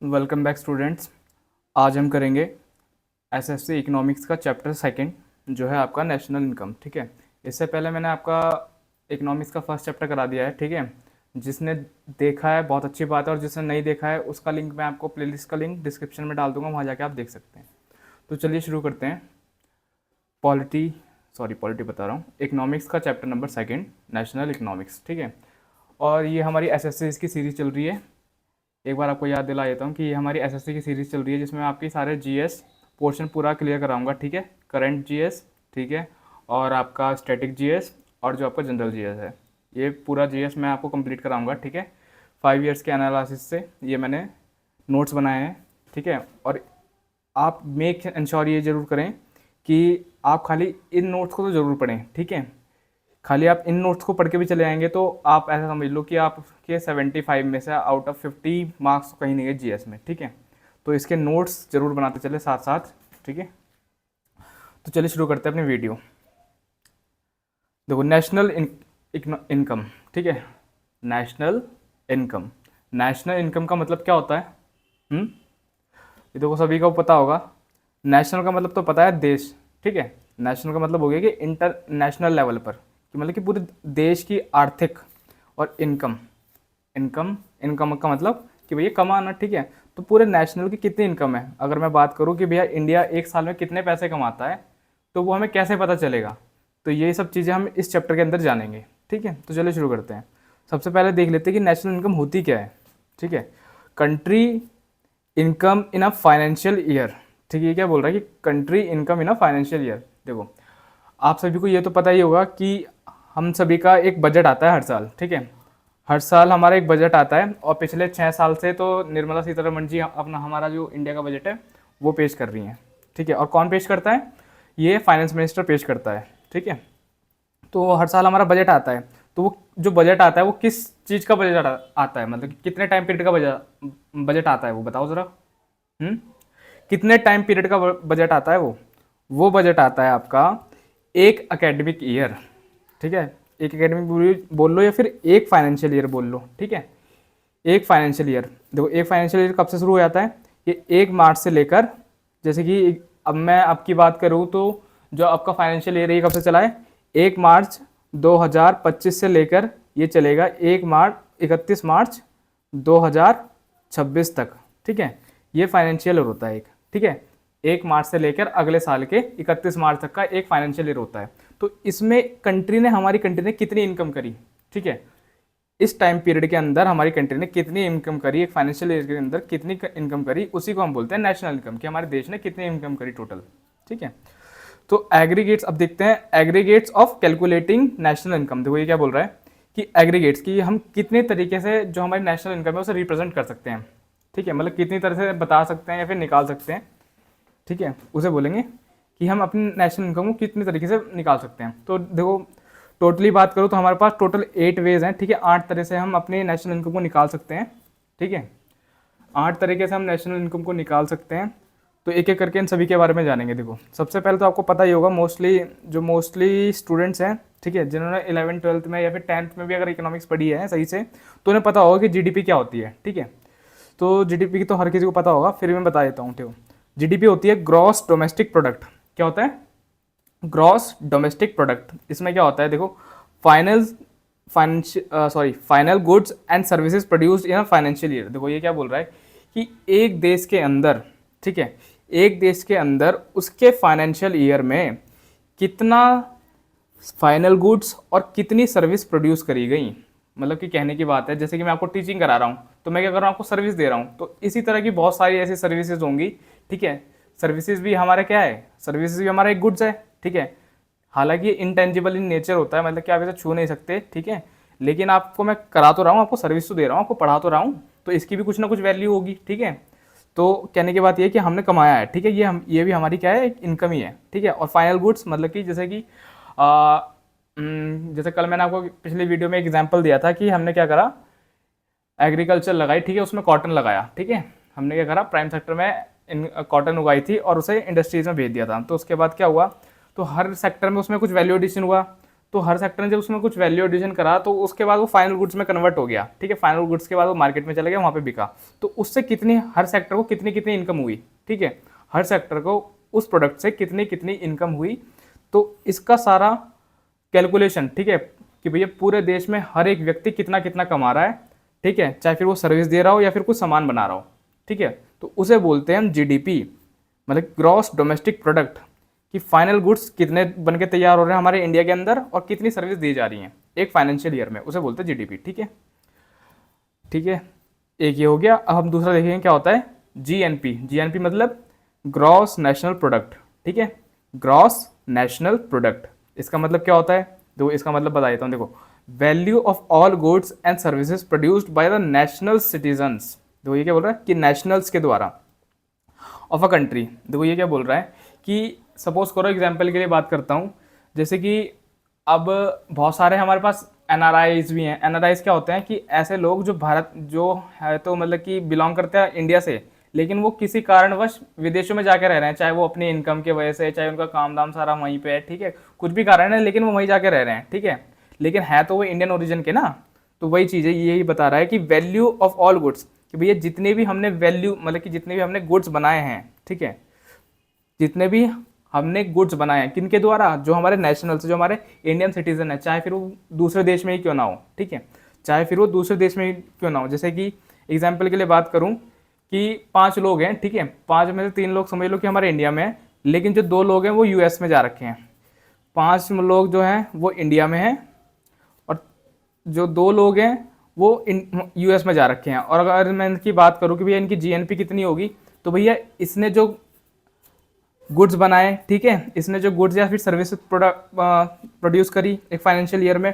Welcome back students. आज हम करेंगे एसएससी इकोनॉमिक्स का चैप्टर सेकंड, जो है आपका नेशनल इनकम। ठीक है, इससे पहले मैंने आपका इकोनॉमिक्स का फर्स्ट चैप्टर करा दिया है। ठीक है, जिसने देखा है बहुत अच्छी बात है, और जिसने नहीं देखा है उसका लिंक मैं आपको प्लेलिस्ट का लिंक डिस्क्रिप्शन में डाल दूंगा, वहाँ जाके आप देख सकते हैं। तो चलिए शुरू करते हैं। पॉलिटी बता रहा हूँ, इकोनॉमिक्स का chapter number second, national economics. ठीक है, और ये हमारी एसएससी की सीरीज़ चल रही है। एक बार आपको याद दिला देता हूँ कि ये हमारी एसएससी की सीरीज़ चल रही है, जिसमें आपकी सारे जीएस पोर्शन पूरा क्लियर कराऊंगा। ठीक है, करंट जीएस, ठीक है, और आपका स्टैटिक जीएस, और जो आपका जनरल जीएस है, ये पूरा जीएस मैं आपको कंप्लीट कराऊंगा। ठीक है, 5 ईयर्स के एनालिसिस से ये मैंने नोट्स बनाए हैं। ठीक है, और आप मेक इंश्योर ये ज़रूर करें कि आप खाली इन नोट्स को तो ज़रूर पढ़ें। ठीक है, खाली आप इन नोट्स को पढ़ के भी चले आएंगे तो आप ऐसा समझ लो कि आपके 75 में से आउट ऑफ 50 मार्क्स कहीं नहीं है जीएस में। ठीक है, तो इसके नोट्स जरूर बनाते चले साथ साथ। ठीक है, तो चलिए शुरू करते हैं अपनी वीडियो। देखो, नेशनल इनकम। ठीक है, नेशनल इनकम, नेशनल इनकम का मतलब क्या होता है? ये देखो सभी को पता होगा। नेशनल का मतलब तो पता है देश। ठीक है, नेशनल का मतलब हो गया कि इंटरनेशनल लेवल पर, कि मतलब कि पूरे देश की आर्थिक, और इनकम, इनकम का मतलब कि भैया कमाना। ठीक है, तो पूरे नेशनल की कितनी इनकम है, अगर मैं बात करूँ कि भैया इंडिया एक साल में कितने पैसे कमाता है, तो वो हमें कैसे पता चलेगा? तो ये सब चीज़ें हम इस चैप्टर के अंदर जानेंगे। ठीक है, तो चलिए शुरू करते हैं। सबसे पहले देख लेते हैं कि नेशनल इनकम होती क्या है। ठीक है, country income in a financial year. ठीक है, ये क्या बोल रहा है कि country income in a financial year. देखो, आप सभी को ये तो पता ही होगा कि हम सभी का एक बजट आता है हर साल। ठीक है, हर साल हमारा एक बजट आता है, और पिछले 6 साल से तो निर्मला सीतारमण जी अपना हमारा जो इंडिया का बजट है वो पेश कर रही हैं। ठीक है, और कौन पेश करता है? ये फाइनेंस मिनिस्टर पेश करता है। ठीक है, तो हर साल हमारा बजट आता है, तो वो जो बजट आता है वो किस चीज़ का बजट आता है, मतलब कि कितने टाइम पीरियड का बजट आता है, वो बताओ ज़रा। कितने टाइम पीरियड का बजट आता है? वो बजट आता है आपका एक एकेडमिक ईयर। ठीक है, एक एकेडमिक बोल लो या फिर एक फाइनेंशियल ईयर बोल लो। ठीक है, एक फाइनेंशियल ईयर। देखो, एक फाइनेंशियल ईयर कब से शुरू हो जाता है? ये 1 मार्च से लेकर, जैसे कि अब मैं आपकी बात करूँ तो जो आपका फाइनेंशियल ईयर है ये कब से चला है? 1 मार्च 2025 से लेकर ये चलेगा 31 मार्च 2026 तक। ठीक है, ये फाइनेंशियल ईयर होता है एक। ठीक है, 1 मार्च से लेकर अगले साल के 31 मार्च तक का एक फाइनेंशियल ईयर होता है। तो इसमें हमारी कंट्री ने कितनी इनकम करी? ठीक है, इस टाइम पीरियड के अंदर हमारी कंट्री ने कितनी इनकम करी, एक फाइनेंशियल ईयर के अंदर कितनी इनकम करी, उसी को हम बोलते हैं नेशनल इनकम, कि हमारे देश ने कितनी इनकम करी टोटल। ठीक है, तो एग्रीगेट्स अब देखते हैं, aggregates of calculating national income. देखो ये क्या बोल रहा है कि एग्रीगेट्स की हम कितने तरीके से जो हमारी नेशनल इनकम है उसे रिप्रेजेंट कर सकते हैं। ठीक है, मतलब कितनी तरह से बता सकते हैं या फिर निकाल सकते हैं। ठीक है, उसे बोलेंगे कि हम अपनी नेशनल इनकम को कितने तरीके से निकाल सकते हैं। तो देखो, टोटली बात करूँ तो हमारे पास टोटल 8 वेज हैं। ठीक है, 8 तरह से हम अपनी नेशनल इनकम को निकाल सकते हैं। ठीक है, 8 तरीके से हम नेशनल इनकम को निकाल सकते हैं। तो एक एक करके इन सभी के बारे में जानेंगे। देखो, सबसे पहले तो आपको पता ही होगा, मोस्टली स्टूडेंट्स हैं, ठीक है, जिन्होंने 11th 12th में या फिर 10th में भी अगर इकोनॉमिक्स पढ़ी है सही से, तो उन्हें पता होगा कि जीडीपी क्या होती है। ठीक है, तो जीडीपी की तो हर किसी को पता होगा, फिर मैं बता देता हूँ। ठीक, जीडीपी होती है ग्रॉस डोमेस्टिक प्रोडक्ट। क्या होता है? Gross domestic product. इसमें क्या होता है? देखो, final goods and services produced in a financial year. देखो ये क्या बोल रहा है कि एक देश के अंदर, ठीक है, एक देश के अंदर उसके फाइनेंशियल ईयर में कितना फाइनल गुड्स और कितनी सर्विस प्रोड्यूस करी गई। मतलब कि कहने की बात है, जैसे कि मैं आपको टीचिंग करा रहा हूँ तो मैं क्या कर रहा हूँ, आपको सर्विस दे रहा हूँ, तो इसी तरह की बहुत सारी ऐसी सर्विसेज होंगी। ठीक है, सर्विसेज भी हमारा क्या है? सर्विसेज भी हमारा एक गुड्स है। ठीक है, हालांकि इनटेंजिबल इन नेचर होता है, मतलब कि आप इसे छू नहीं सकते। ठीक है, लेकिन आपको मैं करा तो रहा हूँ, आपको सर्विस तो दे रहा हूँ, आपको पढ़ा तो रहा हूँ, तो इसकी भी कुछ ना कुछ वैल्यू होगी। ठीक है, तो कहने की बात ये है कि हमने कमाया है। ठीक है, ये भी हमारी क्या है? एक इनकम ही है। ठीक है, और फाइनल गुड्स मतलब कि जैसे कि जैसे कल मैंने आपको पिछली वीडियो में एग्जांपल दिया था कि हमने क्या करा, एग्रीकल्चर लगाई। ठीक है, उसमें कॉटन लगाया। ठीक है, हमने क्या करा, प्राइम सेक्टर में कॉटन उगाई थी और उसे इंडस्ट्रीज में भेज दिया था। तो उसके बाद क्या हुआ, तो हर सेक्टर में उसमें कुछ वैल्यू एडिशन हुआ। तो हर सेक्टर ने जब उसमें कुछ वैल्यू एडिशन करा तो उसके बाद वो फाइनल गुड्स में कन्वर्ट हो गया, ठीक है। फाइनल गुड्स के बाद वो मार्केट में चला गया, वहाँ पे बिका, तो उससे कितनी, हर सेक्टर को कितनी कितनी इनकम हुई, ठीक है। हर सेक्टर को उस प्रोडक्ट से कितनी कितनी इनकम हुई, तो इसका सारा कैलकुलेशन, ठीक है, कि भैया पूरे देश में हर एक व्यक्ति कितना कितना कमा रहा है, ठीक है, चाहे फिर वो सर्विस दे रहा हो या फिर कुछ सामान बना रहा हो, ठीक है। तो उसे बोलते हैं हम जीडीपी, मतलब ग्रॉस डोमेस्टिक प्रोडक्ट, कि फाइनल गुड्स कितने बन के तैयार हो रहे हैं हमारे इंडिया के अंदर और कितनी सर्विस दी जा रही हैं एक फाइनेंशियल ईयर में, उसे बोलते हैं जीडीपी, ठीक है। ठीक है, एक ये हो गया। अब हम दूसरा देखेंगे क्या होता है, जीएनपी। जीएनपी मतलब ग्रॉस नेशनल प्रोडक्ट, ठीक है, ग्रॉस नेशनल प्रोडक्ट। इसका मतलब क्या होता है, देखो इसका मतलब बता देता हूँ। देखो, value of all goods and services produced by the national citizens. देखो ये क्या बोल रहा है कि नेशनल्स के द्वारा ऑफ अ कंट्री। देखो ये क्या बोल रहा है कि सपोज करो, एग्जाम्पल के लिए बात करता हूँ, जैसे कि अब बहुत सारे हमारे पास एनआरआईज भी हैं। एनआरआईज क्या होते हैं कि ऐसे लोग जो भारत जो है तो मतलब कि बिलोंग करते हैं इंडिया से, लेकिन वो किसी कारणवश विदेशों में जाके रह रहे हैं, चाहे वो अपनी इनकम के वजह से, चाहे उनका काम धाम सारा वहीं पे है, ठीक है, कुछ भी कारण है, लेकिन वो वहीं जाके रह रहे हैं, ठीक है, लेकिन है तो वो इंडियन ओरिजिन के ना। तो वही चीज़ है, यही बता रहा है कि वैल्यू ऑफ ऑल गुड्स, कि भैया जितने भी हमने वैल्यू मतलब कि जितने भी हमने गुड्स बनाए हैं, ठीक है, जितने भी हमने गुड्स बनाए हैं किनके द्वारा, जो हमारे नेशनल से, जो हमारे इंडियन सिटीजन है, चाहे फिर वो दूसरे देश में ही क्यों ना हो, ठीक है, चाहे फिर वो दूसरे देश में ही क्यों ना हो। जैसे कि एग्जाम्पल के लिए बात करूं कि 5 लोग हैं, ठीक है, 5 में से 3 लोग समझ लो कि हमारे इंडिया में हैं, लेकिन जो 2 लोग हैं वो यूएस में जा रखे हैं। 5 लोग जो हैं वो इंडिया में हैं और जो 2 लोग हैं वो यूएस में जा रखे हैं। और अगर मैं इनकी बात करूँ कि भैया इनकी जीएनपी कितनी होगी, तो भैया इसने जो गुड्स बनाए, ठीक है, इसने जो गुड्स या फिर सर्विस प्रोड्यूस करी एक फाइनेंशियल ईयर में,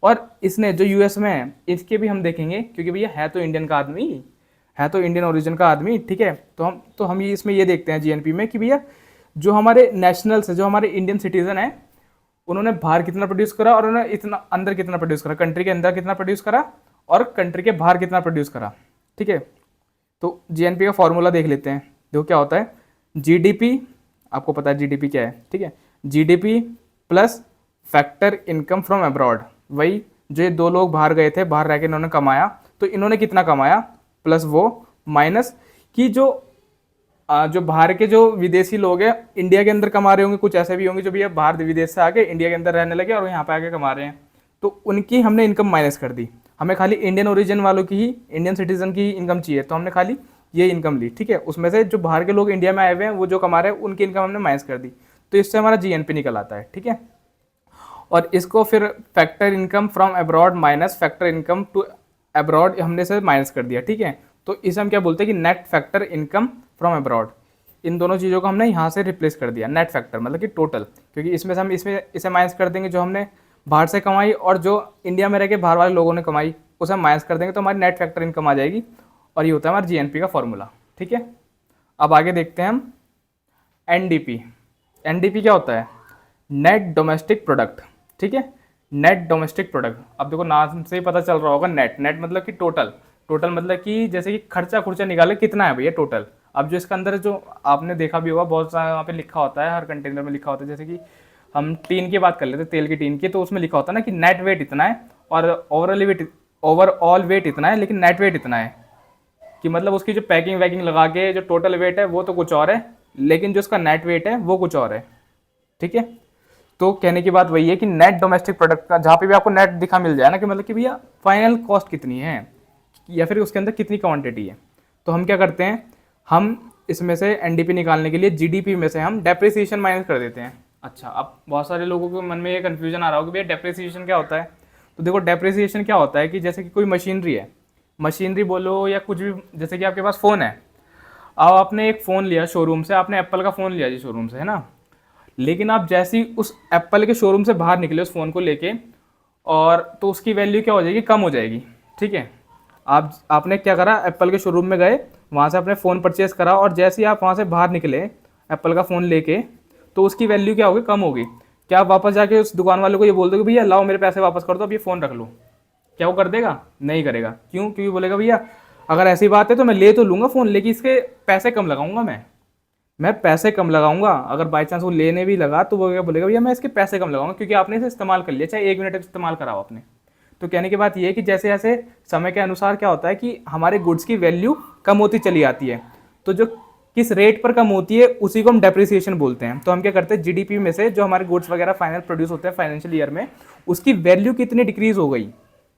और इसने जो यूएस में है इसके भी हम देखेंगे, क्योंकि भैया है तो इंडियन का आदमी, है तो इंडियन ओरिजिन का आदमी, ठीक है। तो हम ये इसमें ये देखते हैं जीएनपी में कि भैया जो हमारे नेशनल्स है, जो हमारे इंडियन सिटीजन है, उन्होंने बाहर कितना प्रोड्यूस करा और उन्होंने इतना अंदर कितना प्रोड्यूस करा, कंट्री के अंदर कितना प्रोड्यूस करा और कंट्री के बाहर कितना प्रोड्यूस करा, ठीक है। तो जीएनपी का फॉर्मूला देख लेते हैं। देखो क्या होता है, जीडीपी, आपको पता है जीडीपी क्या है, ठीक है, GDP plus factor income from abroad. वही जो ये 2 लोग बाहर गए थे, बाहर रह के इन्होंने कमाया, तो इन्होंने कितना कमाया प्लस वो माइनस कि जो बाहर के जो विदेशी लोग हैं इंडिया के अंदर कमा रहे होंगे, कुछ ऐसे भी होंगे जो भी बाहर विदेश से आके इंडिया के अंदर रहने लगे और यहाँ पे आके कमा रहे हैं, तो उनकी हमने इनकम माइनस कर दी। हमें खाली इंडियन ओरिजिन वालों की ही, इंडियन सिटीजन की ही इनकम चाहिए, तो हमने खाली ये इनकम ली, ठीक है। उसमें से जो बाहर के लोग इंडिया में आए हुए हैं वो जो कमा रहे हैं उनकी इनकम हमने माइनस कर दी, तो इससे हमारा जीएनपी निकल आता है, ठीक है। और इसको फिर factor income from abroad minus factor income to abroad हमने से माइनस कर दिया, ठीक है। तो इसे हम क्या बोलते हैं कि net factor income from abroad. इन दोनों चीज़ों को हमने यहाँ से रिप्लेस कर दिया, नेट फैक्टर मतलब कि टोटल, क्योंकि इसमें से हम इसे माइनस कर देंगे जो हमने बाहर से कमाई और जो इंडिया में रह के बाहर वाले लोगों ने कमाई, उसे हम माइनस कर देंगे तो हमारी नेट फैक्टर इनकम आ जाएगी, और ये होता है हमारा जीएनपी का फॉर्मूला, ठीक है। अब आगे देखते हैं हम एनडीपी। एनडीपी क्या होता है, नेट डोमेस्टिक प्रोडक्ट, ठीक है, नेट डोमेस्टिक प्रोडक्ट। अब देखो नाम से ही पता चल रहा होगा, नेट, नेट मतलब कि टोटल, टोटल मतलब कि जैसे कि खर्चा खुर्चा निकाले कितना है भैया टोटल। अब जो इसका अंदर जो आपने देखा भी होगा बहुत सारा वहाँ पे लिखा होता है, हर कंटेनर में लिखा होता है, जैसे कि हम टीन की बात कर लेते हैं, तेल की टीन की, तो उसमें लिखा होता है ना कि नेट वेट इतना है और ओवरऑल वेट इतना है, लेकिन नेट वेट इतना है, कि मतलब उसकी जो पैकिंग वैकिंग लगा के जो टोटल वेट है वो तो कुछ और है, लेकिन जो उसका नेट वेट है वो कुछ और है, ठीक है। तो कहने की बात वही है कि नेट डोमेस्टिक प्रोडक्ट का जहाँ पे भी आपको नेट दिखा मिल जाए ना, कि मतलब कि भैया फाइनल कॉस्ट कितनी है या फिर उसके अंदर कितनी क्वांटिटी है, तो हम क्या करते हैं, हम इसमें से एनडीपी निकालने के लिए जीडीपी में से हम डेप्रिसिएशन माइनस कर देते हैं। अच्छा, अब बहुत सारे लोगों के मन में ये कन्फ्यूजन आ रहा होगा कि भैया डेप्रिसिएशन क्या होता है। तो देखो डेप्रिसिएशन क्या होता है कि जैसे कि कोई मशीनरी है, मशीनरी बोलो या कुछ भी, जैसे कि आपके पास फ़ोन है, अब आपने एक फ़ोन लिया शोरूम से, आपने एप्पल का फ़ोन लिया जी शोरूम से, है ना, लेकिन आप जैसे ही उस एप्पल के शोरूम से बाहर निकले उस फ़ोन को लेके, और तो उसकी वैल्यू क्या हो जाएगी, कम हो जाएगी, ठीक है। आपने क्या करा, एप्पल के शोरूम में गए, वहाँ से आपने फ़ोन परचेज़ करा, और जैसे ही आप वहाँ से बाहर निकले एप्पल का फ़ोन लेके, तो उसकी वैल्यू क्या होगी, कम होगी। क्या आप वापस जाके उस दुकान वाले को ये बोल दोगे भैया लाओ मेरे पैसे वापस कर दो, अब ये फ़ोन रख लो, क्या वो कर देगा, नहीं करेगा। क्यों, क्योंकि बोलेगा भैया अगर ऐसी बात है तो मैं ले तो लूँगा फ़ोन, लेकिन इसके पैसे कम लगाऊंगा, मैं पैसे कम लगाऊंगा। अगर बाई चांस वो लेने भी लगा तो वो क्या बोलेगा, भैया मैं इसके पैसे कम लगाऊंगा, क्योंकि आपने इसे इस्तेमाल कर लिया, चाहे 1 मिनट इस्तेमाल कराओ आपने। तो कहने की बात ये है कि जैसे जैसे समय के अनुसार क्या होता है कि हमारे गुड्स की वैल्यू कम होती चली आती है, तो जो किस रेट पर कम होती है उसी को हम डेप्रिसिएशन बोलते हैं। तो हम क्या करते हैं, जीडीपी में से जो हमारे गुड्स वगैरह फाइनल प्रोड्यूस होते हैं फाइनेंशियल ईयर में, उसकी वैल्यू कितनी डिक्रीज हो गई,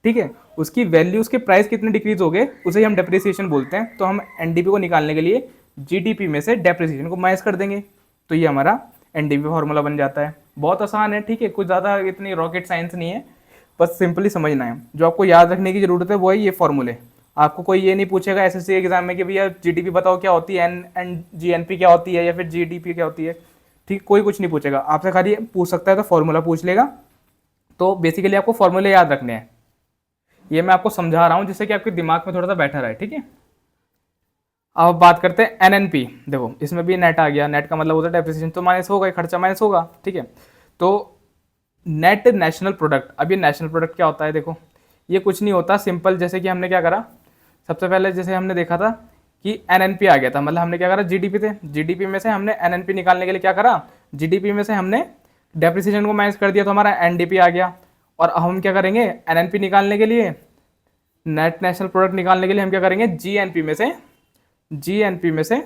ठीक है, उसकी वैल्यू, उसके प्राइस कितने डिक्रीज हो गए, उसे ही हम डेप्रिसिएशन बोलते हैं। तो हम एनडीपी को निकालने के लिए जीडीपी में से डेप्रिसिएशन को माइनस कर देंगे, तो ये हमारा एनडीपी फॉर्मूला बन जाता है। बहुत आसान है, ठीक है, कुछ ज़्यादा इतनी रॉकेट साइंस नहीं है, बस सिंपली समझना है। जो आपको याद रखने की जरूरत है वो है ये फॉर्मूले। आपको कोई ये नहीं पूछेगा एसएससी एग्जाम में कि भैया जीडीपी बताओ क्या होती है, एन जीएनपी क्या होती है, या फिर जीडीपी क्या होती है, ठीक, कोई कुछ नहीं पूछेगा आपसे, खाली पूछ सकता है तो फॉर्मूला पूछ लेगा। तो बेसिकली आपको फॉर्मूले याद रखने हैं, ये मैं आपको समझा रहा हूँ जिससे कि आपके दिमाग में थोड़ा सा बैठा रहे, ठीक है। अब बात करते हैं एनएनपी। देखो इसमें भी नेट आ गया, नेट का मतलब होता है डेप्रिसिएशन, तो माइनस होगा, खर्चा माइनस होगा, ठीक है। तो नेट नेशनल प्रोडक्ट, अब ये नेशनल प्रोडक्ट क्या होता है, देखो ये कुछ नहीं होता, सिंपल, जैसे कि हमने क्या करा, सबसे पहले जैसे हमने देखा था कि एनएनपी आ गया था, मतलब हमने क्या करा, जीडीपी थे, जीडीपी में से हमने एनएनपी निकालने के लिए क्या करा, जीडीपी में से हमने डेप्रिसिएशन को माइनस कर दिया, तो हमारा एनडीपी आ गया। और अब हम क्या करेंगे, एनएनपी निकालने के लिए, नेट नेशनल प्रोडक्ट निकालने के लिए हम क्या करेंगे, जीएनपी में से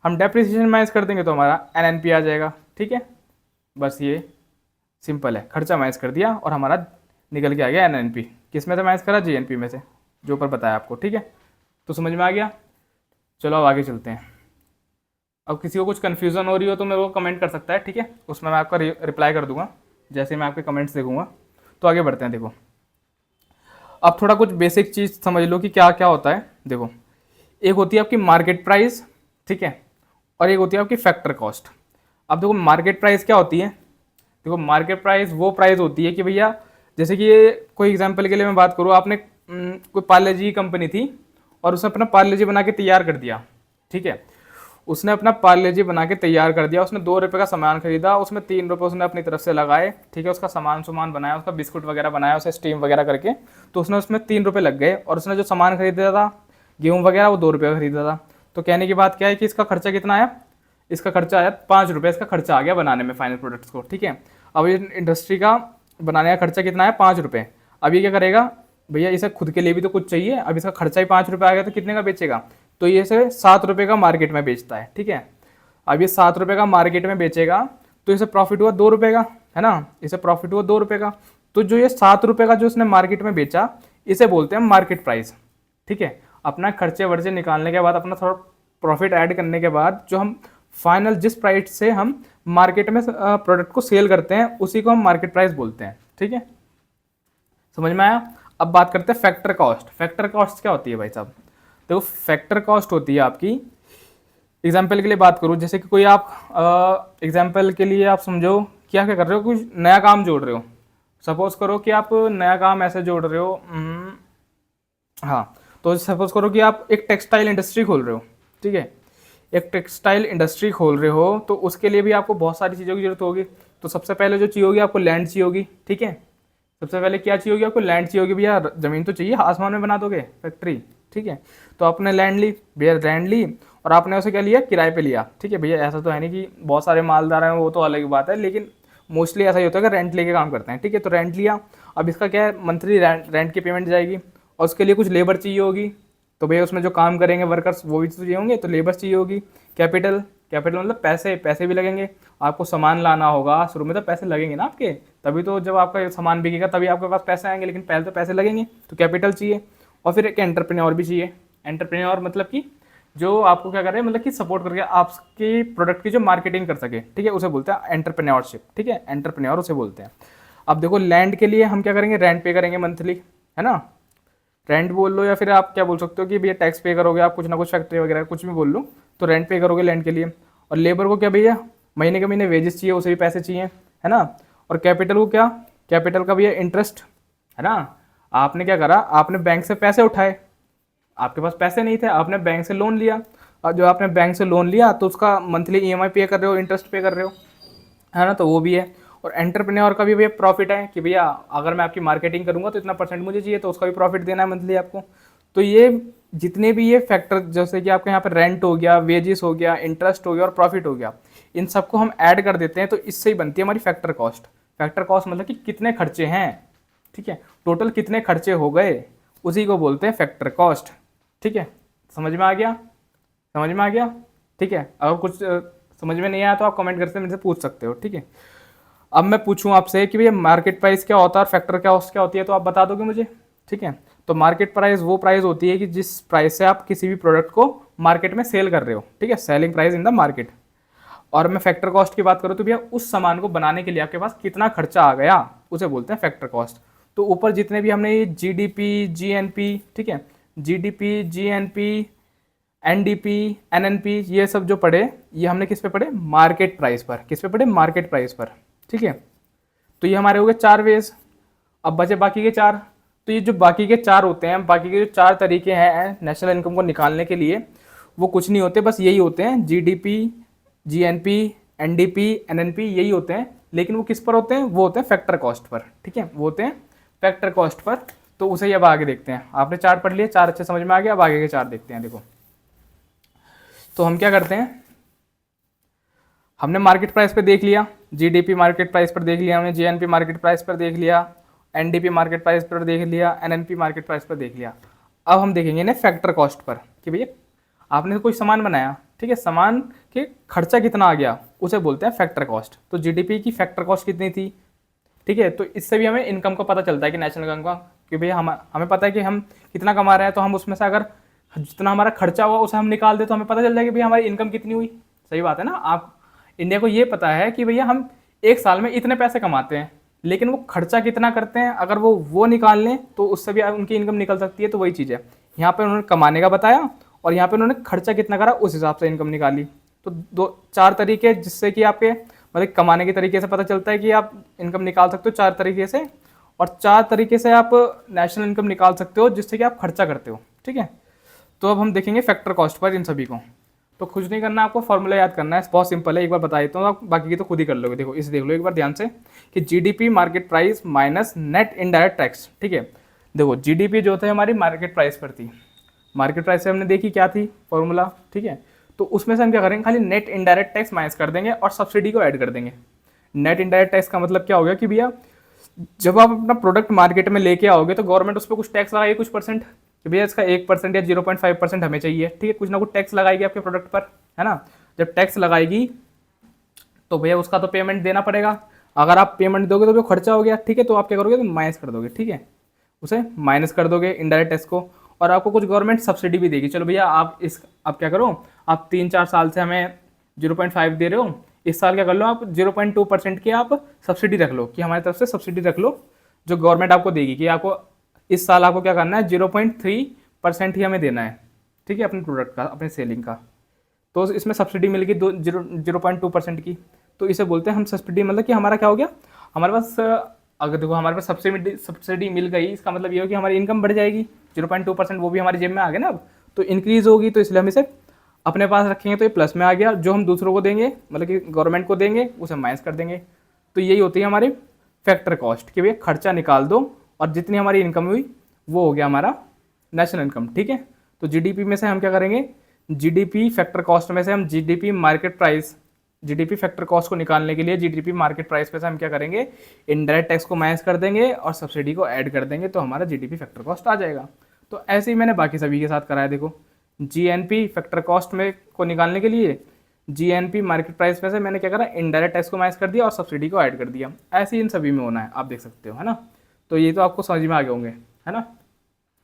हम डेप्रिसिएशन माइनस कर देंगे, तो हमारा एनएनपी आ जाएगा, ठीक है। बस ये सिंपल है, खर्चा माइनस कर दिया और हमारा निकल के आ गया एनएनपी। किस में से माइनस करा, जीएनपी में से, जो ऊपर बताया आपको, ठीक है। तो समझ में आ गया। चलो अब आगे चलते हैं। अब किसी को कुछ कन्फ्यूज़न हो रही हो तो मेरे को कमेंट कर सकता है, ठीक है, उसमें मैं आपका रिप्लाई कर दूंगा जैसे मैं आपके कमेंट्स देखूंगा। तो आगे बढ़ते हैं। देखो अब थोड़ा कुछ बेसिक चीज़ समझ लो कि क्या क्या होता है। देखो एक होती है आपकी मार्केट प्राइस, ठीक है, और एक होती है आपकी फैक्टर कॉस्ट। अब देखो मार्केट प्राइस क्या होती है, देखो मार्केट प्राइस वो प्राइस होती है कि भैया, जैसे कि ये कोई एग्जांपल के लिए मैं बात करूँ, आपने कोई पार्ले जी कंपनी थी और उसने अपना पार्ले जी बना के तैयार कर दिया, ठीक है, उसने अपना पार्ले जी बना के तैयार कर दिया, उसने 2 रुपये का सामान खरीदा, उसमें 3 रुपये उसने अपनी तरफ से लगाए, ठीक है, उसका सामान बनाया, उसका बिस्कुट वगैरह बनाया, उसे स्टीम वगैरह करके, तो उसने उसमें 3 रुपये लग गए, और उसने जो सामान खरीदा था गेहूँ वगैरह वो 2 रुपये का खरीदा था। तो कहने की बात क्या है कि इसका खर्चा कितना आया, इसका खर्चा आया 5 रुपये, इसका खर्चा आ गया बनाने में फाइनल प्रोडक्ट्स को, ठीक है। अब ये इंडस्ट्री का बनाने का खर्चा कितना है, 5 रुपये। अब ये क्या करेगा, भैया इसे खुद के लिए भी तो कुछ चाहिए, अब इसका खर्चा ही 5 रुपये आ गया तो कितने का बेचेगा, तो ये इसे 7 रुपये का मार्केट में बेचता है, ठीक है। अब ये 7 रुपये का मार्केट में बेचेगा तो इसे प्रॉफिट हुआ 2 रुपये का, है ना, इसे प्रॉफिट हुआ 2 रुपये का। तो जो ये 7 रुपये का जो इसने मार्केट में बेचा, इसे बोलते हैं मार्केट प्राइस, ठीक है। अपना खर्चे वर्चे निकालने के बाद, अपना थोड़ा प्रॉफिट ऐड करने के बाद, जो हम फाइनल जिस प्राइस से हम मार्केट में प्रोडक्ट को सेल करते हैं उसी को हम मार्केट प्राइस बोलते हैं, ठीक है, समझ में आया। अब बात करते हैं फैक्टर कॉस्ट। फैक्टर कॉस्ट क्या होती है भाई साहब, देखो फैक्टर कॉस्ट होती है आपकी, एग्जाम्पल के लिए बात करूँ, जैसे कि कोई आप एग्जाम्पल के लिए आप समझो क्या क्या कर रहे हो, कुछ नया काम जोड़ रहे हो, सपोज करो कि आप नया काम ऐसे जोड़ रहे हो, हाँ, तो सपोज करो कि आप एक टेक्सटाइल इंडस्ट्री खोल रहे हो, ठीक है, एक टेक्सटाइल इंडस्ट्री खोल रहे हो, तो उसके लिए भी आपको बहुत सारी चीज़ों की जरूरत होगी। तो सबसे पहले जो चाहिए होगी आपको लैंड चाहिए होगी, ठीक है, सबसे पहले क्या चाहिए होगी आपको, लैंड चाहिए होगी, भैया ज़मीन तो चाहिए, आसमान में बना दोगे फैक्ट्री, ठीक है। तो आपने लैंड ली, भैया लैंड ली, और आपने उसे क्या लिया, किराए पे लिया, ठीक है। भैया ऐसा तो है नहीं कि बहुत सारे मालदार हैं, वो तो अलग बात है, लेकिन मोस्टली ऐसा ही होता है कि रेंट लेके काम करते हैं, ठीक है। तो रेंट लिया, अब इसका क्या है, मंथली रेंट की पेमेंट जाएगी, और उसके लिए कुछ लेबर चाहिए होगी, तो भैया उसमें जो काम करेंगे वर्कर्स वो भी चाहिए होंगे, तो लेबर चाहिए होगी। कैपिटल मतलब पैसे भी लगेंगे, आपको सामान लाना होगा, शुरू में तो पैसे लगेंगे ना आपके, तभी तो जब आपका सामान बिकेगा तभी आपके पास पैसे आएंगे, लेकिन पहले तो पैसे लगेंगे, तो कैपिटल चाहिए। और फिर एक एंटरप्रेन्योर भी चाहिए। एंटरप्रेन्योर मतलब कि जो आपको क्या कर रहे हैं, मतलब कि सपोर्ट करके आपके प्रोडक्ट की जो मार्केटिंग कर सके, ठीक है, उसे बोलते हैं एंटरप्रेन्योरशिप, ठीक है, एंटरप्रेन्योर उसे बोलते हैं। अब देखो लैंड के लिए हम क्या करेंगे, रेंट पे करेंगे मंथली, है ना, रेंट बोल लो, या फिर आप क्या बोल सकते हो कि भैया टैक्स पे करोगे, आप कुछ ना कुछ फैक्ट्री वगैरह कुछ भी बोल लो, तो रेंट पे करोगे लैंड के लिए। और लेबर को क्या भैया, महीने के महीने वेजेस चाहिए, उसे भी पैसे चाहिए, है ना। और कैपिटल को क्या, कैपिटल का भैया इंटरेस्ट, है ना। आपने क्या करा, आपने बैंक से पैसे उठाए, आपके पास पैसे नहीं थे, आपने बैंक से लोन लिया, और जो आपने बैंक से लोन लिया तो उसका मंथली ईएमआई पे कर रहे हो, इंटरेस्ट पे कर रहे हो, है ना, तो वो भी है। और एंटरप्रेन्योर का भी भैया प्रॉफिट है कि भैया अगर मैं आपकी मार्केटिंग करूंगा तो इतना परसेंट मुझे चाहिए, तो उसका भी प्रॉफिट देना है मंथली आपको। तो ये जितने भी ये फैक्टर, जैसे कि आपके यहाँ पर रेंट हो गया, वेजेस हो गया, इंटरेस्ट हो गया और प्रॉफिट हो गया, इन सबको हम ऐड कर देते हैं तो इससे ही बनती है हमारी फैक्टर कॉस्ट। फैक्टर कॉस्ट मतलब कि कितने खर्चे हैं, ठीक है, टोटल कितने खर्चे हो गए, उसी को बोलते हैं फैक्टर कॉस्ट। ठीक है, समझ में आ गया? समझ में आ गया? ठीक है, अगर कुछ समझ में नहीं आया तो आप कमेंट करके मेरे से पूछ सकते हो। ठीक है, अब मैं पूछूं आपसे कि भैया मार्केट प्राइस क्या होता है और फैक्टर कॉस्ट क्या होती है, तो आप बता दोगे मुझे? ठीक है, तो मार्केट प्राइस वो प्राइस होती है कि जिस प्राइस से आप किसी भी प्रोडक्ट को मार्केट में सेल कर रहे हो, ठीक है, selling price in the market. और मैं फैक्टर कॉस्ट की बात करूँ तो भैया उस सामान को बनाने के लिए आपके पास कितना खर्चा आ गया, उसे बोलते हैं फैक्टर कॉस्ट। तो ऊपर जितने भी हमने ये जीडीपी, जीएनपी, ठीक है, जीडीपी, जीएनपी, एनडीपी, एनएनपी, ये सब जो पढ़े, ये हमने किस पे पढ़े? मार्केट प्राइस पर। किस पे पढ़े? मार्केट प्राइस पर। ठीक है, तो ये हमारे हो गए 4 वेज। अब बचे बाकी के 4। तो ये जो बाकी के 4 होते हैं, बाकी के जो 4 तरीके हैं नेशनल इनकम को निकालने के लिए, वो कुछ नहीं होते, बस यही होते हैं, जीडीपी, जीएनपी, एनडीपी, एनएनपी, यही होते हैं। लेकिन वो किस पर होते हैं? वो होते हैं फैक्टर कॉस्ट पर। ठीक है, वो होते हैं फैक्टर कॉस्ट पर। तो उसे ही अब आगे देखते हैं। आपने 4 पढ़ लिए, 4 अच्छे समझ में आ गया, अब आगे के 4 देखते हैं। देखो, तो हम क्या करते हैं, हमने मार्केट प्राइस पे देख लिया, जीडीपी मार्केट प्राइस पर देख लिया हमने, जीएनपी मार्केट प्राइस पर देख लिया, एनडीपी मार्केट प्राइस पर देख लिया, एनएनपी मार्केट प्राइस पर देख लिया। अब हम देखेंगे ना फैक्टर कॉस्ट पर कि भैया आपने कोई सामान बनाया, ठीक है, सामान के खर्चा कितना आ गया, उसे बोलते हैं फैक्टर कॉस्ट। तो जीडीपी की फैक्टर कॉस्ट कितनी थी, ठीक है, तो इससे भी हमें इनकम का पता चलता है कि नेशनल इनकम का, कि भैया हमें पता है कि हम कितना कमा रहे हैं, तो हम उसमें से अगर जितना हमारा खर्चा हुआ उसे हम निकाल दे तो हमें पता चल जाएगा कि भैया हमारी इनकम कितनी हुई। सही बात है ना? आप इंडिया को ये पता है कि भैया हम एक साल में इतने पैसे कमाते हैं, लेकिन वो खर्चा कितना करते हैं, अगर वो निकाल लें तो उससे भी उनकी इनकम निकल सकती है। तो वही चीज़ है, यहाँ पे उन्होंने कमाने का बताया और यहाँ पे उन्होंने खर्चा कितना करा उस हिसाब से इनकम निकाली। तो 4 तरीके जिससे कि आपके मतलब कमाने के तरीके से पता चलता है कि आप इनकम निकाल सकते हो 4 तरीके से, और 4 तरीके से आप नेशनल इनकम निकाल सकते हो जिससे कि आप खर्चा करते हो। ठीक है, तो अब हम देखेंगे फैक्टर कॉस्ट पर इन सभी को। तो कुछ नहीं करना, आपको फॉर्मूला याद करना है, बहुत सिंपल है, एक बार बता देता हूँ, आप बाकी की तो खुद ही कर लोगे। देखो इसे देख लो एक बार ध्यान से कि GDP market price minus net indirect tax. ठीक है, देखो जीडीपी जो था हमारी मार्केट प्राइस पर थी, मार्केट प्राइस से हमने देखी क्या थी फॉर्मूला। ठीक है, तो उसमें से हम क्या करेंगे, खाली नेट इनडायरेक्ट टैक्स माइनस कर देंगे और सब्सिडी को ऐड कर देंगे। नेट इनडायरेक्ट टैक्स का मतलब क्या हो गया कि भैया जब आप अपना प्रोडक्ट मार्केट में लेके आओगे तो गवर्नमेंट उस पर कुछ टैक्स लगाएगी, कुछ परसेंट, कि भैया इसका 1% या 0.5% हमें चाहिए। ठीक है, कुछ ना कुछ टैक्स लगाएगी आपके प्रोडक्ट पर, है ना? जब टैक्स लगाएगी तो भैया उसका तो पेमेंट देना पड़ेगा। अगर आप पेमेंट दोगे तो वो खर्चा हो गया, ठीक है, तो आप क्या करोगे, तो माइनस कर दोगे। ठीक है, उसे माइनस कर दोगे इनडायरेक्ट टैक्स को, और आपको कुछ गवर्नमेंट सब्सिडी भी देगी। चलो भैया आप क्या करो, आप 3-4 साल से हमें 0.5 दे रहे हो, इस साल क्या कर लो आप 0.2% की आप सब्सिडी रख लो, कि हमारी तरफ से सब्सिडी रख लो जो गवर्नमेंट आपको देगी, कि आपको इस साल आपको क्या करना है, 0.3% ही हमें देना है। ठीक है, अपने प्रोडक्ट का, अपने सेलिंग का। तो इसमें सब्सिडी मिलेगी 0.2% की। तो इसे बोलते हैं हम सब्सिडी, मतलब कि हमारा क्या हो गया, हमारे पास अगर देखो हमारे पास सब्सिडी मिल गई, इसका मतलब ये हो कि हमारी इनकम बढ़ जाएगी 0.2%, वो भी हमारी जेब में आ गया ना अब, तो इंक्रीज होगी। तो इसलिए हम इसे अपने पास रखेंगे तो ये प्लस में आ गया, जो हम दूसरों को देंगे मतलब कि गवर्नमेंट को देंगे उसे माइनस कर देंगे। तो यही होती है हमारी फैक्टर कॉस्ट, कि भैया खर्चा निकाल दो और जितनी हमारी इनकम हुई वो हो गया हमारा नेशनल इनकम। ठीक है, तो जीडीपी में से हम क्या करेंगे, जीडीपी फैक्टर कॉस्ट में से हम GDP market price, GDP factor cost को निकालने के लिए जीडीपी मार्केट प्राइस पे से हम क्या करेंगे, इनडायरेक्ट टैक्स को माइनस कर देंगे और सब्सिडी को ऐड कर देंगे, तो हमारा जीडीपी फैक्टर कॉस्ट आ जाएगा। तो ऐसे ही मैंने बाकी सभी के साथ कराया। देखो जीएनपी फैक्टर कॉस्ट में को निकालने के लिए जीएनपी मार्केट प्राइस में से मैंने क्या करा, इनडायरेक्ट टैक्स को माइनस कर दिया और सब्सिडी को ऐड कर दिया। ऐसे ही इन सभी में होना है, आप देख सकते हो, है ना? तो ये तो आपको समझ में आ गए होंगे, है ना?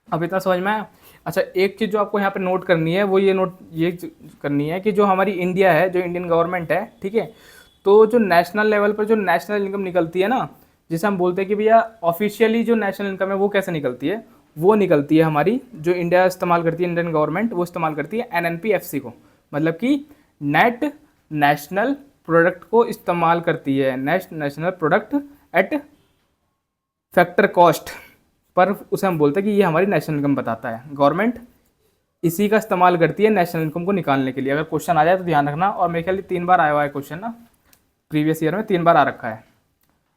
अब इतना समझ में आया। अच्छा, एक चीज़ जो आपको यहाँ पे नोट करनी है वो ये करनी है कि जो हमारी इंडिया है, जो इंडियन गवर्नमेंट है, ठीक है, तो जो नेशनल लेवल पर जो नेशनल इनकम निकलती है ना, जिसे हम बोलते हैं कि भैया ऑफिशियली जो नेशनल इनकम है वो कैसे निकलती है, वो निकलती है हमारी, जो इंडिया इस्तेमाल करती है, इंडियन गवर्नमेंट वो इस्तेमाल करती है एनएनपीएफसी को, मतलब कि नेट नेशनल प्रोडक्ट को इस्तेमाल करती है, national product at factor cost per, उसे हम बोलते हैं कि ये हमारी नेशनल इनकम बताता है। गवर्नमेंट इसी का इस्तेमाल करती है नेशनल इनकम को निकालने के लिए। अगर क्वेश्चन आ जाए तो ध्यान रखना, और मेरे ख्याल 3 बार आया हुआ है क्वेश्चन ना, प्रीवियस ईयर में 3 बार आ रखा है।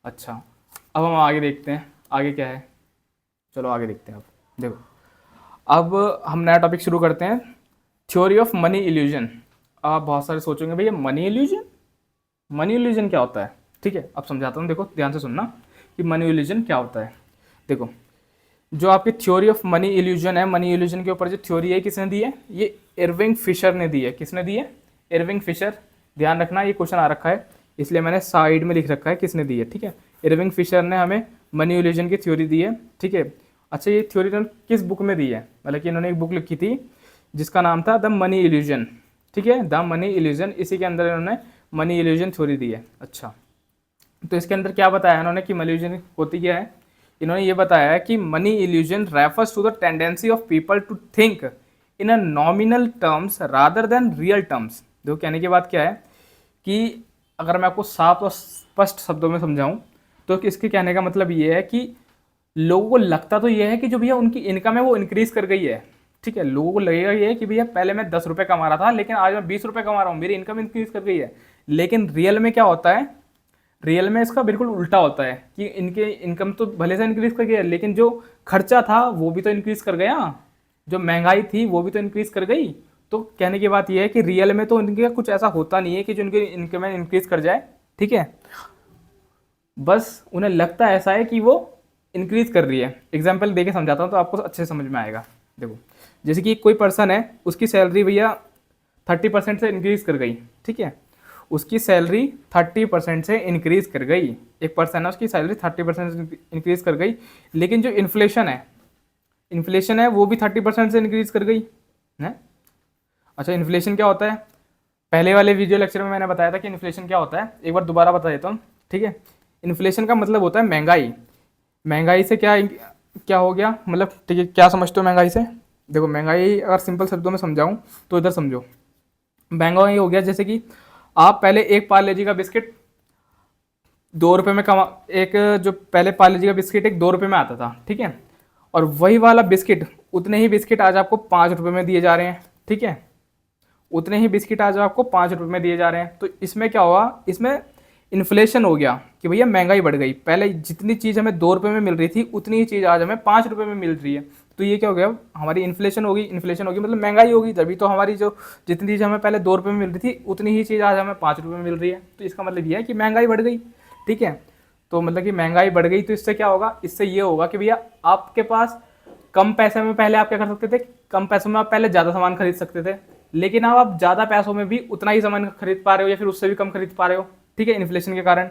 अच्छा, अब हम आगे देखते हैं आगे क्या है, चलो आगे देखते हैं। अब देखो, अब हम नया टॉपिक शुरू करते हैं, थ्योरी ऑफ मनी इल्यूजन। आप बहुत सारे सोचेंगे भैया मनी इल्यूजन, मनी इल्यूजन क्या होता है? ठीक है, अब समझाता हूँ, देखो ध्यान से सुनना कि मनी इल्यूजन क्या होता है। देखो, जो आपकी थ्योरी ऑफ मनी इल्यूजन है, मनी इल्यूजन के ऊपर जो थ्योरी है किसने दी है? ये इरविंग फिशर ने दी है। किसने दी है? Irving Fisher. ध्यान रखना ये क्वेश्चन आ रखा है, इसलिए मैंने साइड में लिख रखा है किसने दी है। ठीक है, इरविंग फिशर ने हमें मनी इल्यूजन की थ्योरी दी है। ठीक है, अच्छा ये थ्योरी किस बुक में दी है? मतलब कि इन्होंने एक बुक लिखी थी जिसका नाम था द मनी इल्यूजन। ठीक है, द मनी इल्यूजन, इसी के अंदर इन्होंने मनी इल्यूजन थ्योरी दी है। अच्छा, तो इसके अंदर क्या बताया इन्होंने कि मनी इल्यूजन होती क्या है? इन्होंने ये बताया है कि money illusion refers to the tendency of people to think in a nominal terms rather than real terms. देखो कहने की बात क्या है कि अगर मैं आपको साफ और स्पष्ट शब्दों में समझाऊं तो इसके कहने का मतलब ये है कि लोगों को लगता तो ये है कि जो भैया उनकी इनकम है वो इंक्रीज कर गई है। ठीक है, लोगों को लगेगा ये कि भैया पहले मैं 10 रुपये कमा रहा था लेकिन आज मैं 20 रुपये कमा रहा हूँ, मेरी इनकम इंक्रीज कर गई है। लेकिन रियल में क्या होता है? रियल में इसका बिल्कुल उल्टा होता है कि इनके इनकम तो भले से इंक्रीज कर गया लेकिन जो खर्चा था वो भी तो इंक्रीज कर गया, जो महंगाई थी वो भी तो इंक्रीज कर गई। तो कहने की बात यह है कि रियल में तो इनके कुछ ऐसा होता नहीं है कि जो इनकी इनकम इंक्रीज कर जाए। ठीक है, बस उन्हें लगता ऐसा है कि वो इंक्रीज कर रही है। एग्जाम्पल देके समझाता हूँ तो आपको अच्छे से समझ में आएगा। देखो, जैसे कि कोई पर्सन है, उसकी सैलरी भैया 30% से इंक्रीज कर गई। ठीक है, उसकी सैलरी 30% से इंक्रीज कर गई। एक पर्सन है, उसकी सैलरी 30% इंक्रीज कर गई, लेकिन जो इन्फ्लेशन है वो भी 30% से इंक्रीज कर गई है। अच्छा, इन्फ्लेशन क्या होता है? पहले वाले वीडियो लेक्चर में मैंने बताया था कि इन्फ्लेशन क्या होता है, एक बार दोबारा बता देता हूँ। ठीक है, इन्फ्लेशन का मतलब होता है महंगाई। महंगाई से क्या क्या हो गया, मतलब ठीक है क्या समझते हो महंगाई से? देखो, महंगाई अगर सिंपल शब्दों में समझाऊं तो इधर समझो। महंगाई हो गया जैसे कि आप पहले एक पार्ले जी का बिस्किट 2 रुपये में कमा, एक जो पहले पार्ले जी का बिस्किट एक 2 रुपये में आता था। ठीक है, और वही वाला बिस्किट, उतने ही बिस्किट आज आपको 5 रुपये में दिए जा रहे हैं। ठीक है, उतने ही बिस्किट आज आपको 5 रुपये में दिए जा रहे हैं। तो इसमें क्या हुआ? इसमें इन्फ्लेशन हो गया कि भैया महंगाई बढ़ गई। पहले जितनी चीज़ हमें 2 रुपये में मिल रही थी उतनी ही चीज़ आज हमें 5 रुपये में मिल रही है। तो ये क्या हो गया? हमारी इन्फ्लेशन होगी। इन्फ्लेशन होगी मतलब महंगाई होगी, तभी तो हमारी जो जितनी चीज़ हमें पहले 2 रुपये में मिल रही थी उतनी ही चीज़ आज हमें 5 रुपये में मिल रही है। तो इसका मतलब ये है कि महंगाई बढ़ गई। ठीक है, तो मतलब कि महंगाई बढ़ गई तो इससे क्या होगा? इससे ये होगा कि भैया आपके पास कम पैसे में पहले आप क्या कर सकते थे? कम पैसों में आप पहले ज़्यादा सामान खरीद सकते थे, लेकिन अब आप ज़्यादा पैसों में भी उतना ही सामान खरीद पा रहे हो या फिर उससे भी कम खरीद पा रहे हो। ठीक है, इन्फ्लेशन के कारण।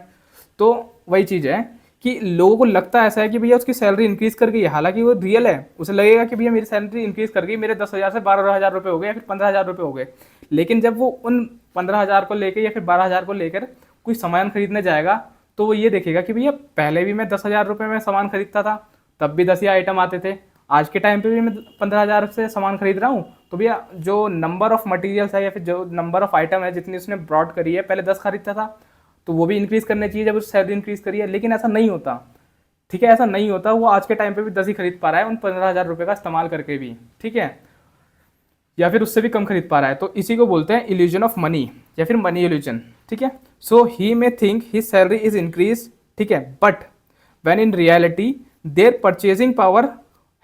तो वही चीज़ है कि लोगों को लगता ऐसा है कि भैया उसकी सैलरी इंक्रीज कर गई है, हालांकि वो रियल है। उसे लगेगा कि भैया मेरी सैलरी इंक्रीज कर गई, मेरे 10,000 से 12,000 रुपये हो गए या फिर 15,000 रुपये हो गए। लेकिन जब वो उन 15,000 को लेकर या फिर 12,000 को लेकर कोई सामान खरीदने जाएगा तो वो ये देखेगा कि भैया पहले भी मैं 10,000 रुपये में सामान खरीदता था, तब भी 10 ही आइटम आते थे, आज के टाइम पे भी मैं 15,000 से सामान खरीद रहा हूँ। तो भैया जो नंबर ऑफ मटेरियल्स है या फिर जो नंबर ऑफ आइटम है जितनी उसने ब्रॉड करी है, पहले 10 खरीदता था तो वो भी इंक्रीज करने चाहिए जब उस सैलरी इंक्रीज करी है, लेकिन ऐसा नहीं होता। ठीक है, ऐसा नहीं होता। वो आज के टाइम पे भी 10 ही खरीद पा रहा है उन 15,000 रुपये का इस्तेमाल करके भी। ठीक है, या फिर उससे भी कम खरीद पा रहा है। तो इसी को बोलते हैं इल्यूजन ऑफ मनी या फिर मनी इल्यूजन। ठीक है, so he may think his salary is increase. ठीक है, but when in reality their purchasing power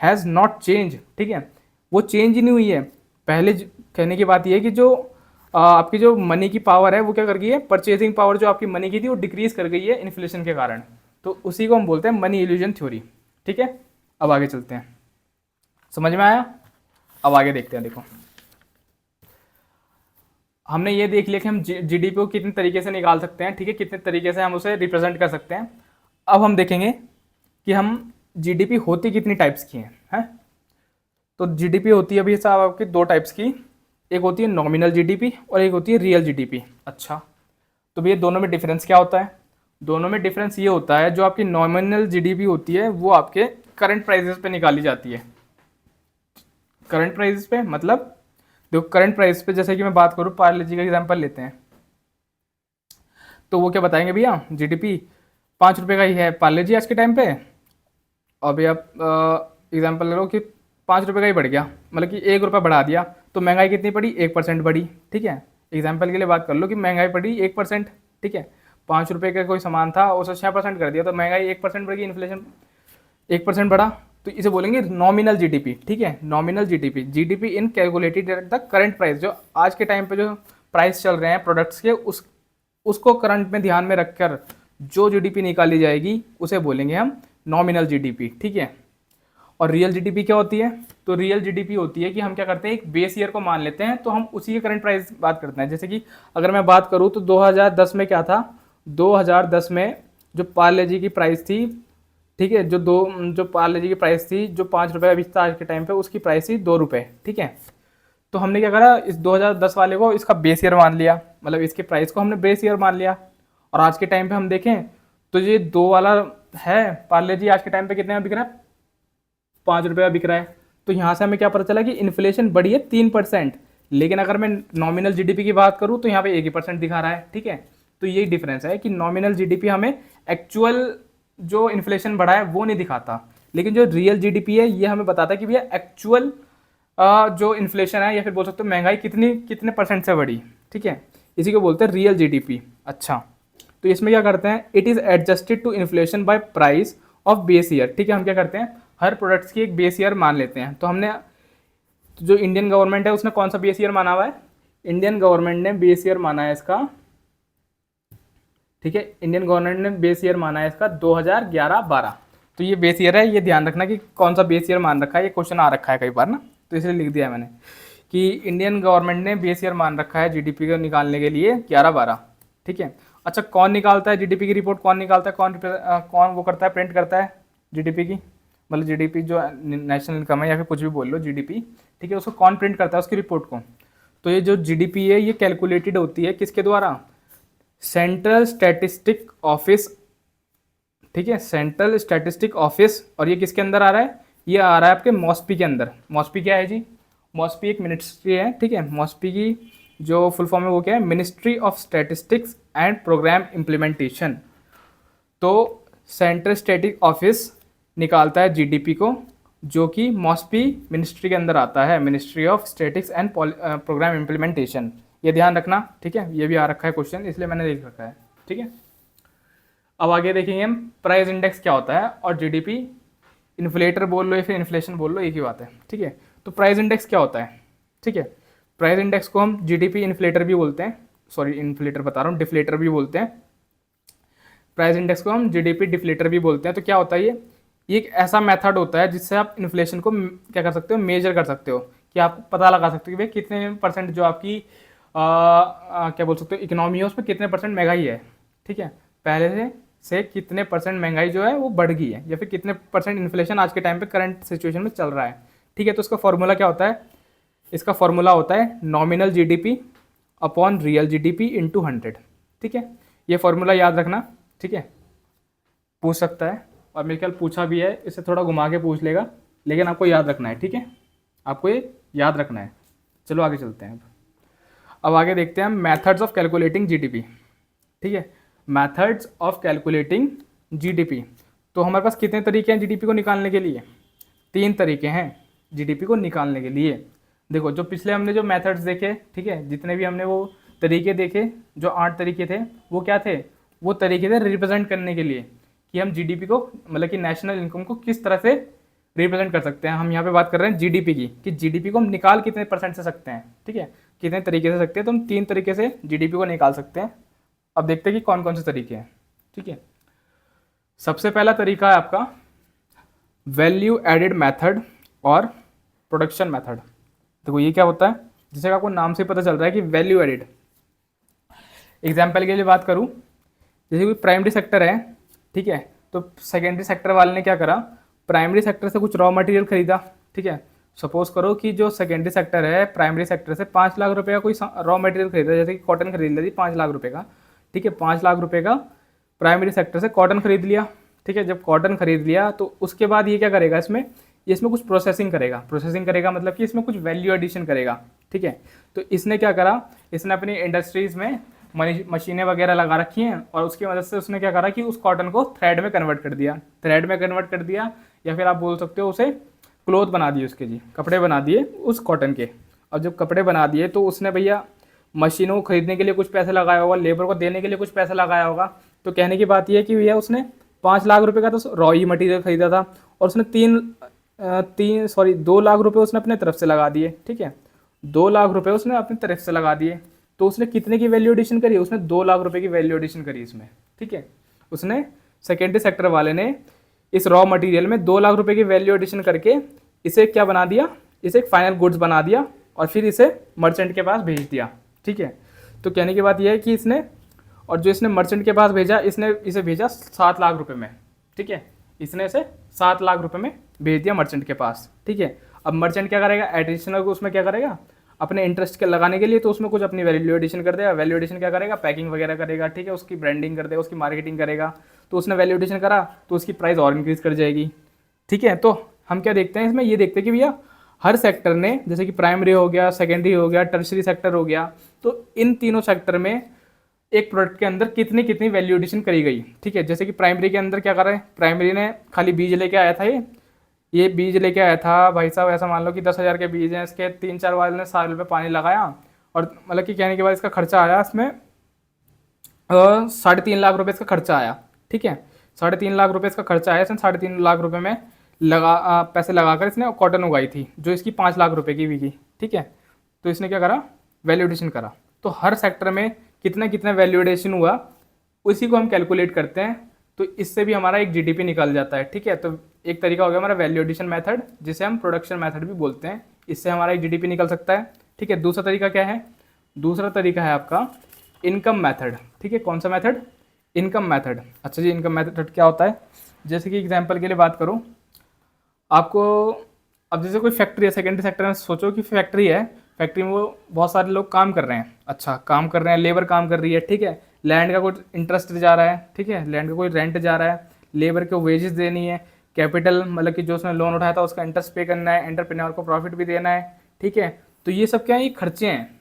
has not change. ठीक है, वो चेंज ही नहीं हुई है। पहले कहने की बात यह है कि जो आपकी जो मनी की पावर है वो क्या कर गई है? परचेजिंग पावर जो आपकी मनी की थी वो डिक्रीज कर गई है इन्फ्लेशन के कारण। तो उसी को हम बोलते हैं मनी इल्यूजन थ्योरी। ठीक है, अब आगे चलते हैं। समझ में आया? अब आगे देखते हैं। देखो, हमने ये देख लिया कि हम जीडीपी को कितने तरीके से निकाल सकते हैं। ठीक है, कितने तरीके से हम उसे रिप्रेजेंट कर सकते हैं। अब हम देखेंगे कि हम जीडीपी होती कितनी टाइप्स की हैं। तो जीडीपी होती है अभी साहब आपकी 2 टाइप्स की, एक होती है नॉमिनल जीडीपी और एक होती है रियल जीडीपी। अच्छा, तो भैया दोनों में डिफरेंस क्या होता है? दोनों में डिफरेंस ये होता है, जो आपकी नॉमिनल जीडीपी होती है वो आपके करंट प्राइसेस पे निकाली जाती है। करंट प्राइसेस पे मतलब देखो, करंट प्राइस पे जैसे कि मैं बात करूँ, पार्ले जी का एग्जांपल लेते हैं, तो वो क्या बताएंगे भैया? जीडीपी 5 रुपये का ही है पार्ले जी आज के टाइम पे। और भैया एग्जांपल ले लो कि 5 रुपये का ही बढ़ गया, मतलब कि 1 रुपया बढ़ा दिया, तो महंगाई कितनी पड़ी? 1% बढ़ी। ठीक है, एग्जाम्पल के लिए बात कर लो कि महंगाई बढ़ी 1%। ठीक है, 5 रुपये का कोई सामान था उसे 6% कर दिया तो महंगाई 1% बढ़ गई, इन्फ्लेशन 1% बढ़ा। तो इसे बोलेंगे नॉमिनल जीडीपी, ठीक है, nominal GDP, GDP in calculated at the current price, जो आज के टाइम पे जो प्राइस चल रहे हैं प्रोडक्ट्स के, उसको करंट में ध्यान में रखकर जो जीडीपी निकाली जाएगी उसे बोलेंगे हम नॉमिनल जीडीपी, ठीक है। और रियल जीडीपी क्या होती है? तो रियल जीडीपी होती है कि हम क्या करते हैं, एक बेस ईयर को मान लेते हैं, तो हम उसी के करंट प्राइस बात करते हैं। जैसे कि अगर मैं बात करूँ तो 2010 में क्या था, 2010 में जो पार्ले जी की प्राइस थी, ठीक है, जो पार्ले जी की प्राइस थी, जो 5 रुपये अभी था आज के टाइम पे, उसकी प्राइस थी 2 रुपये, ठीक है। तो हमने क्या करा, इस 2010 वाले को इसका बेस ईयर मान लिया, मतलब इसके प्राइस को हमने बेस ईयर मान लिया। और आज के टाइम पे हम देखें तो ये 2 वाला है पार्ले जी, आज के टाइम पे कितने में बिक रहा है, 5 रुपये बिक रहा है। तो यहाँ से हमें क्या पता चला कि इन्फ्लेशन बढ़ी है 3%, लेकिन अगर मैं नॉमिनल जीडीपी की बात करूँ तो यहाँ पे 1% दिखा रहा है, ठीक है। तो यही डिफरेंस है कि नॉमिनल जीडीपी हमें एक्चुअल जो इन्फ्लेशन बढ़ा है वो नहीं दिखाता, लेकिन जो रियल जीडीपी है ये हमें बताता है कि भैया एक्चुअल जो इन्फ्लेशन है, या फिर बोल सकते हो महंगाई कितने परसेंट से बढ़ी, ठीक है। इसी को बोलते हैं रियल जीडीपी। अच्छा, तो इसमें क्या करते हैं, it is adjusted to inflation by price of base year, ठीक है। हम क्या करते हैं, हर प्रोडक्ट्स की एक बेस ईयर मान लेते हैं। तो हमने जो इंडियन गवर्नमेंट है उसने कौन सा बेस ईयर माना हुआ है, इंडियन गवर्नमेंट ने बेस ईयर माना है इसका, ठीक है, इंडियन गवर्नमेंट ने बेस ईयर माना है इसका 2011-12। तो ये बेस ईयर है, ये ध्यान रखना कि कौन सा बेस ईयर मान रखा है, ये क्वेश्चन आ रखा है कई बार ना, तो इसलिए लिख दिया है मैंने कि इंडियन गवर्नमेंट ने बेस ईयर मान रखा है जीडीपी को निकालने के लिए 11-12, ठीक है। अच्छा, कौन निकालता है जीडीपी की रिपोर्ट, कौन निकालता है, कौन वो करता है, प्रिंट करता है जीडीपी की, मतलब जीडीपी जो नेशनल इनकम है या फिर कुछ भी बोल लो जीडीपी, ठीक है, उसको कौन प्रिंट करता है उसकी रिपोर्ट को। तो ये जो जीडीपी है ये कैलकुलेटेड होती है किसके द्वारा, सेंट्रल स्टैटिस्टिक ऑफिस, ठीक है, सेंट्रल स्टैटिस्टिक ऑफिस। और ये किसके अंदर आ रहा है, ये आ रहा है आपके मॉस्पी के अंदर। मॉस्पी क्या है जी, मॉस्पी एक मिनिस्ट्री है, ठीक है। मॉस्पी की जो फुल फॉर्म है वो क्या है, ministry of statistics and programme implementation. तो सेंट्रल स्टैटिक ऑफिस निकालता है जीडीपी को, जो कि मॉस्पी मिनिस्ट्री के अंदर आता है, ministry of statics and programme implementation. ये ध्यान रखना, ठीक है, ये भी आ रखा है क्वेश्चन, इसलिए मैंने लिख रखा है, ठीक है। अब आगे देखेंगे हम प्राइस इंडेक्स क्या होता है, और जीडीपी, इन्फ्लेटर बोल लो या फिर इन्फ्लेशन बोल लो, एक ही बात है, ठीक है। तो प्राइस इंडेक्स क्या होता है, ठीक है, प्राइस इंडेक्स को हम जीडीपी इन्फ्लेटर भी बोलते हैं, सॉरी इन्फ्लेटर बता रहा हूँ, डिफ्लेटर भी बोलते हैं। प्राइस इंडेक्स को हम जीडीपी डिफ्लेटर भी बोलते हैं। तो क्या होता है ये एक ऐसा मेथड होता है जिससे आप इन्फ्लेशन को क्या कर सकते हो, मेजर कर सकते हो, कि आप पता लगा सकते हो कि भाई कितने परसेंट जो आपकी क्या बोल सकते हो इकोनॉमी है उसमें कितने परसेंट महंगाई है, ठीक है, पहले से कितने परसेंट महंगाई जो है वो बढ़ गई है, या फिर कितने परसेंट इन्फ्लेशन आज के टाइम पे करंट सिचुएशन में चल रहा है, ठीक है। तो इसका फॉर्मूला क्या होता है, इसका फॉर्मूला होता है nominal GDP upon real GDP into 100, ठीक है। ये फॉर्मूला याद रखना, ठीक है, पूछ सकता है, और मेरे ख्याल पूछा भी है, इसे थोड़ा घुमा के पूछ लेगा, लेकिन आपको याद रखना है, ठीक है, आपको ये याद रखना है। चलो आगे चलते हैं। अब आगे देखते हैं मेथड्स ऑफ कैलकुलेटिंग जीडीपी, ठीक है, मेथड्स ऑफ कैलकुलेटिंग जीडीपी। तो हमारे पास कितने तरीके हैं जीडीपी को निकालने के लिए, 3 तरीके हैं जीडीपी को निकालने के लिए। देखो, जो पिछले हमने जो मेथड्स देखे, ठीक है, जितने भी हमने वो तरीके देखे, जो 8 तरीके थे, वो क्या थे, वो तरीके थे रिप्रेजेंट करने के लिए कि हम जीडीपी को, मतलब कि नेशनल इनकम को किस तरह से रिप्रेजेंट कर सकते हैं। हम यहाँ पे बात कर रहे हैं जीडीपी की, कि जीडीपी को हम निकाल कितने परसेंट से सकते हैं, ठीक है, कितने तरीके से सकते हैं। तो हम 3 तरीके से जीडीपी को निकाल सकते हैं। अब देखते हैं कि कौन कौन से तरीके हैं, ठीक है। सबसे पहला तरीका है आपका वैल्यू एडेड मेथड और प्रोडक्शन मेथड। देखो ये क्या होता है, जैसे आपको नाम से पता चल रहा है कि वैल्यू एडेड। एग्जाम्पल के लिए बात करूँ, जैसे कोई प्राइमरी सेक्टर है, ठीक है, तो सेकेंडरी सेक्टर वाले ने क्या करा, प्राइमरी सेक्टर से कुछ रॉ मटेरियल खरीदा, ठीक है। सपोज करो कि जो सेकेंडरी सेक्टर है, प्राइमरी सेक्टर से 5 लाख रुपए का कोई रॉ मटेरियल खरीदा, जैसे कि कॉटन खरीद लेती 5 लाख रुपए का, ठीक है, 5 लाख रुपए का प्राइमरी सेक्टर से कॉटन खरीद लिया, ठीक है। जब कॉटन खरीद लिया तो उसके बाद ये क्या करेगा, इसमें कुछ प्रोसेसिंग करेगा मतलब कि इसमें कुछ वैल्यू एडिशन करेगा, ठीक है। तो इसने क्या करा, इसने अपनी इंडस्ट्रीज़ में मशीनें वगैरह लगा रखी हैं, और उसकी मदद से उसने क्या करा कि उस कॉटन को थ्रेड में कन्वर्ट कर दिया, या फिर आप बोल सकते हो उसे क्लोथ बना दिए, उसके जी कपड़े बना दिए उस कॉटन के। और जब कपड़े बना दिए तो उसने भैया मशीनों को खरीदने के लिए कुछ पैसा लगाया होगा, लेबर को देने के लिए कुछ पैसा लगाया होगा। तो कहने की बात यह है कि भैया उसने 5 लाख रुपए का तो रॉ ही मटेरियल खरीदा था, और उसने 2 लाख रुपए उसने अपने तरफ से लगा दिए, ठीक है, 2 लाख रुपए उसने अपनी तरफ से लगा दिए। तो उसने कितने की वैल्यू एडिशन करी? उसने 2 लाख रुपए की वैल्यू एडिशन करी इसमें, ठीक है। उसने सेकेंडरी सेक्टर वाले ने इस रॉ मटेरियल में 2 लाख रुपए की वैल्यू एडिशन करके इसे क्या बना दिया? इसे एक फाइनल गुड्स बना दिया और फिर इसे मर्चेंट के पास भेज दिया, ठीक है। तो कहने की बात यह है कि इसने, और जो इसने मर्चेंट के पास भेजा, इसने इसे भेजा 7 लाख रुपए में, ठीक है। इसने इसे 7 लाख रुपए में भेज दिया मर्चेंट के पास, ठीक है। अब मर्चेंट क्या करेगा? एडिशनल को उसमें क्या करेगा? अपने इंटरेस्ट के लगाने के लिए तो उसमें कुछ अपनी वैल्यू एडिशन कर देगा। वैल्यू एडिशन क्या करेगा? पैकिंग वगैरह करेगा, ठीक है, उसकी ब्रांडिंग कर देगा, उसकी मार्केटिंग करेगा। तो उसने वैल्यू एडिशन करा तो उसकी प्राइस और इंक्रीज कर जाएगी, ठीक है। तो हम क्या देखते हैं इसमें? ये देखते हैं कि भैया हर सेक्टर ने, जैसे कि प्राइमरी हो गया, सेकेंडरी हो गया, टर्शरी सेक्टर हो गया, तो इन तीनों सेक्टर में एक प्रोडक्ट के अंदर कितनी कितनी वैल्यू एडिशन करी गई, ठीक है। जैसे कि प्राइमरी के अंदर क्या कर रहे हैं? प्राइमरी ने खाली बीज लेके आया था, ये बीज लेके आया था भाई साहब, ऐसा मान लो कि 10,000 के बीज हैं, इसके 3-4 वाले ने साल में पानी लगाया और मतलब कि कहने के बाद इसका खर्चा आया इसमें 3.5 लाख रुपए इसका खर्चा आया, ठीक है। 3.5 लाख रुपए इसका खर्चा आया, इसने 3.5 लाख रुपए में पैसे लगाकर इसने कॉटन उगाई थी जो इसकी 5 लाख रुपए की बिकी, ठीक है। तो इसने क्या करा? वैल्यू एडिशन करा। तो हर सेक्टर में कितना कितना वैल्यू एडिशन हुआ उसी को हम कैलकुलेट करते हैं, तो इससे भी हमारा एक जीडीपी निकल जाता है, ठीक है। तो एक तरीका हो गया हमारा वैल्यू एडिशन मेथड, जिसे हम प्रोडक्शन मेथड भी बोलते हैं, इससे हमारा एक जीडीपी निकल सकता है, ठीक है। दूसरा तरीका क्या है? दूसरा तरीका है आपका इनकम मेथड, ठीक है। कौन सा मेथड? Income method. अच्छा जी, इनकम मेथड क्या होता है? जैसे कि एग्जाम्पल के लिए बात करूँ आपको, अब जैसे कोई फैक्ट्री है, सेकेंडरी सेक्टर में सोचो कि फैक्ट्री है, फैक्ट्री में वो बहुत सारे लोग काम कर रहे हैं, अच्छा काम कर रहे हैं, लेबर काम कर रही है, ठीक है। लैंड का कुछ इंटरेस्ट जा रहा है, ठीक है, लैंड का कोई रेंट जा रहा है, लेबर को वेजेस देनी है, कैपिटल मतलब कि जो उसने लोन उठाया था उसका इंटरेस्ट पे करना है, एंटरप्रेन्योर को प्रॉफिट भी देना है, ठीक है। तो ये सब क्या है? ये खर्चे हैं,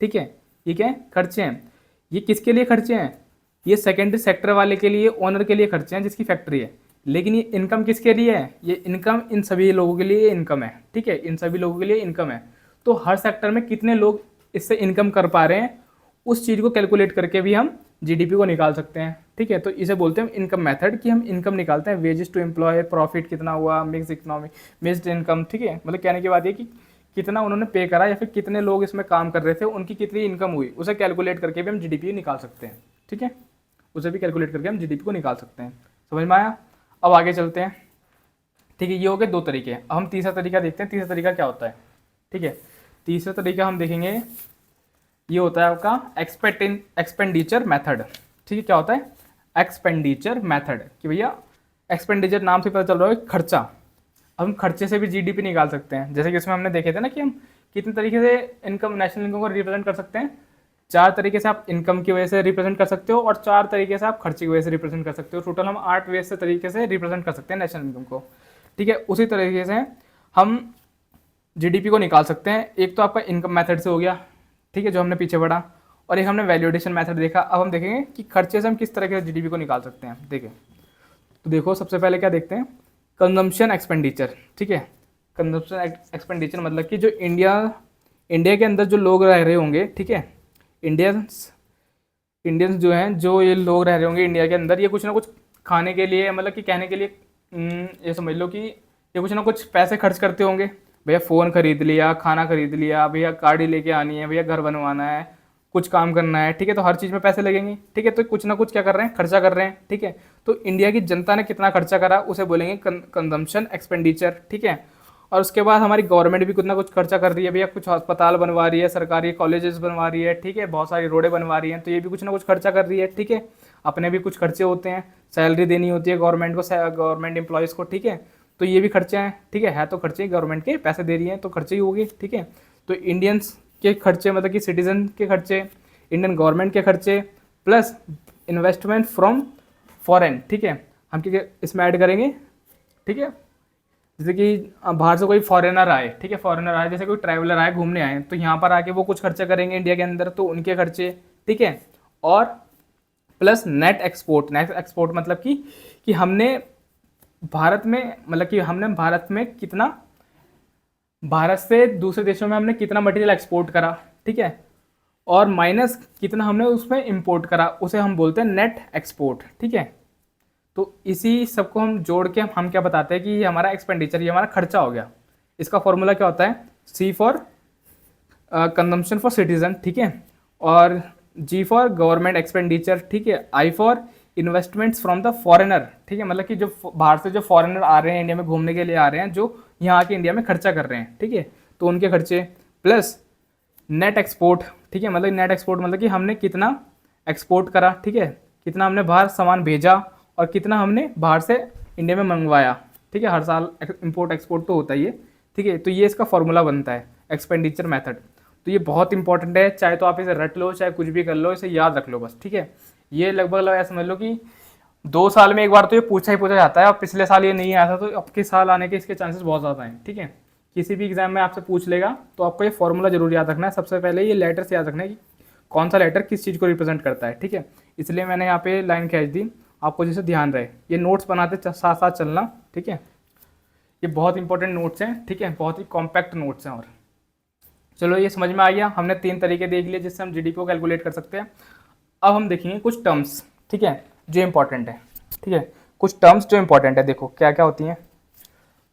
ठीक है। ये क्या है? खर्चे हैं। ये किसके लिए खर्चे हैं? ये सेकेंडरी सेक्टर वाले के लिए, ओनर के लिए खर्चे हैं जिसकी फैक्ट्री है। लेकिन ये इनकम किसके लिए है? ये इनकम इन सभी लोगों के लिए इनकम है, ठीक है, इन सभी लोगों के लिए इनकम है। तो हर सेक्टर में कितने लोग इससे इनकम कर पा रहे हैं, उस चीज़ को कैलकुलेट करके भी हम जीडीपी को निकाल सकते हैं, ठीक है। तो इसे बोलते हैं इनकम मेथड, कि हम इनकम निकालते हैं, वेजेस टू एम्प्लॉय, प्रॉफिट कितना हुआ, मिक्स इकोनॉमी, मिक्स्ड इनकम, ठीक है। मतलब कहने की बात ये कि कितना उन्होंने पे करा या फिर कितने लोग इसमें काम कर रहे थे, उनकी कितनी इनकम हुई, उसे कैलकुलेट करके भी हम जीडीपी निकाल सकते हैं, ठीक है। उसे भी कैलकुलेट करके हम जीडीपी को निकाल सकते हैं। समझ में आया? अब आगे चलते हैं, ठीक है। ये हो गए 2 तरीके। अब हम तीसरा तरीका देखते हैं। तीसरा तरीका क्या होता है? ठीक है, तीसरा तरीका हम देखेंगे, ये होता है आपका एक्सपेंडिचर मेथड, ठीक है। क्या होता है? एक्सपेंडिचर मेथड, कि भैया एक्सपेंडिचर नाम से पता चल रहा है खर्चा। अब हम खर्चे से भी जीडीपी निकाल सकते हैं, जैसे कि इसमें हमने देखे थे ना कि हम कितने तरीके से इनकम, नेशनल इनकम को रिप्रेजेंट कर सकते हैं। 4 तरीके से आप इनकम की वजह से रिप्रेजेंट कर सकते हो और 4 तरीके से आप खर्चे की वजह से रिप्रेजेंट कर सकते हो। टोटल हम 8 वे से तरीके से रिप्रेजेंट कर सकते हैं नेशनल इनकम को, ठीक है। उसी तरीके से हम जीडीपी को निकाल सकते हैं। एक तो आपका इनकम मेथड से हो गया, ठीक है, जो हमने पीछे पढ़ा, और एक हमने वैल्यूएशन मेथड देखा। अब हम देखेंगे कि खर्चे से हम किस तरह के जीडीपी को निकाल सकते हैं। देखें तो देखो, सबसे पहले क्या देखते हैं? कंजम्पशन एक्सपेंडिचर, ठीक है। कंजम्पशन एक्सपेंडिचर मतलब कि जो इंडिया के अंदर जो लोग रह रहे होंगे, ठीक है, इंडियंस जो हैं, जो ये लोग रह रहे होंगे इंडिया के अंदर, ये कुछ ना कुछ खाने के लिए, मतलब कि कहने के लिए ये समझ लो कि ये कुछ ना कुछ पैसे खर्च करते होंगे। भैया फ़ोन खरीद लिया, खाना खरीद लिया, भैया गाड़ी लेके आनी है, भैया घर बनवाना है, कुछ काम करना है, ठीक है। तो हर चीज़ में पैसे लगेंगे, ठीक है। तो कुछ ना कुछ क्या कर रहे हैं? खर्चा कर रहे हैं, ठीक है। तो इंडिया की जनता ने कितना खर्चा करा उसे बोलेंगे कंजम्पशन एक्सपेंडिचर, ठीक है। और उसके बाद हमारी गवर्नमेंट भी कुछ ना कुछ खर्चा कर रही है, भैया कुछ अस्पताल बनवा रही है, सरकारी कॉलेजेस बनवा रही है, ठीक है, बहुत सारी रोडें बनवा रही हैं, तो ये भी कुछ ना कुछ खर्चा कर रही है, ठीक है। अपने भी कुछ खर्चे होते हैं, सैलरी देनी होती है गवर्नमेंट को, गवर्नमेंट एम्प्लॉयज़ को, ठीक है। तो ये भी खर्चे हैं, ठीक है तो खर्चे गवर्नमेंट के, पैसे दे रही हैं तो खर्चे ही होंगे, ठीक है। तो इंडियंस के खर्चे मतलब कि सिटीजन के खर्चे, इंडियन गवर्नमेंट के खर्चे, प्लस इन्वेस्टमेंट फ्रॉम फॉरेन, ठीक है, हम क्या इसमें ऐड करेंगे, ठीक है। जैसे कि बाहर से कोई फॉरेनर आए, ठीक है, फॉरेनर आए, जैसे कोई ट्रैवलर आए, घूमने आए, तो यहाँ पर आके वो कुछ खर्चा करेंगे इंडिया के अंदर, तो उनके खर्चे, ठीक है। और प्लस नेट एक्सपोर्ट मतलब कि हमने भारत में, मतलब कि हमने भारत में कितना, भारत से दूसरे देशों में हमने कितना मटेरियल एक्सपोर्ट करा, ठीक है, और माइनस कितना हमने उसमें इंपोर्ट करा, उसे हम बोलते हैं नेट एक्सपोर्ट, ठीक है। तो इसी सबको हम जोड़ के हम क्या बताते हैं कि ये हमारा एक्सपेंडिचर, ये हमारा खर्चा हो गया। इसका फॉर्मूला क्या होता है, C for consumption for citizen, ठीक है, और G फॉर गवर्नमेंट एक्सपेंडिचर, ठीक है, I for investments from the foreigner, ठीक है, मतलब कि जो बाहर से जो फॉरेनर आ रहे हैं इंडिया में घूमने के लिए आ रहे हैं, जो यहाँ आके इंडिया में खर्चा कर रहे हैं, ठीक है, तो उनके खर्चे, प्लस नेट एक्सपोर्ट, ठीक है, मतलब नेट एक्सपोर्ट मतलब कि हमने कितना एक्सपोर्ट करा, ठीक है, कितना हमने बाहर सामान भेजा और कितना हमने बाहर से इंडिया में मंगवाया, ठीक है, हर साल इंपोर्ट एक्सपोर्ट तो होता ही है, ठीक है, तो ये इसका फॉर्मूला बनता है एक्सपेंडिचर मेथड। तो ये बहुत इंपॉर्टेंट है, चाहे तो आप इसे रट लो चाहे कुछ भी कर लो, इसे याद रख लो बस, ठीक है। ये लगभग ऐसा समझ लो कि 2 साल में एक बार तो ये पूछा ही पूछा जाता है, और पिछले साल ये नहीं आया था, तो अब के साल आने के इसके चांसेस बहुत ज़्यादा हैं, ठीक है। किसी भी एग्जाम में आपसे पूछ लेगा तो आपको ये फॉर्मूला जरूर याद रखना है। सबसे पहले ये लेटर से याद रखना है कि कौन सा लेटर किस चीज़ को रिप्रेजेंट करता है, ठीक है, इसलिए मैंने यहाँ पे लाइन खींच दी, आपको जिससे ध्यान रहे। ये नोट्स बनाते साथ साथ चलना, ठीक है, ये बहुत इंपॉर्टेंट नोट्स हैं, ठीक है, बहुत ही कॉम्पैक्ट नोट्स हैं। और चलो ये समझ में आ गया, हमने 3 तरीके देख लिए जिससे हम जीडीपी को कैलकुलेट कर सकते हैं। अब हम देखेंगे कुछ टर्म्स, ठीक है, जो इंपॉर्टेंट है, ठीक है, कुछ टर्म्स जो इंपॉर्टेंट है, देखो क्या क्या होती हैं।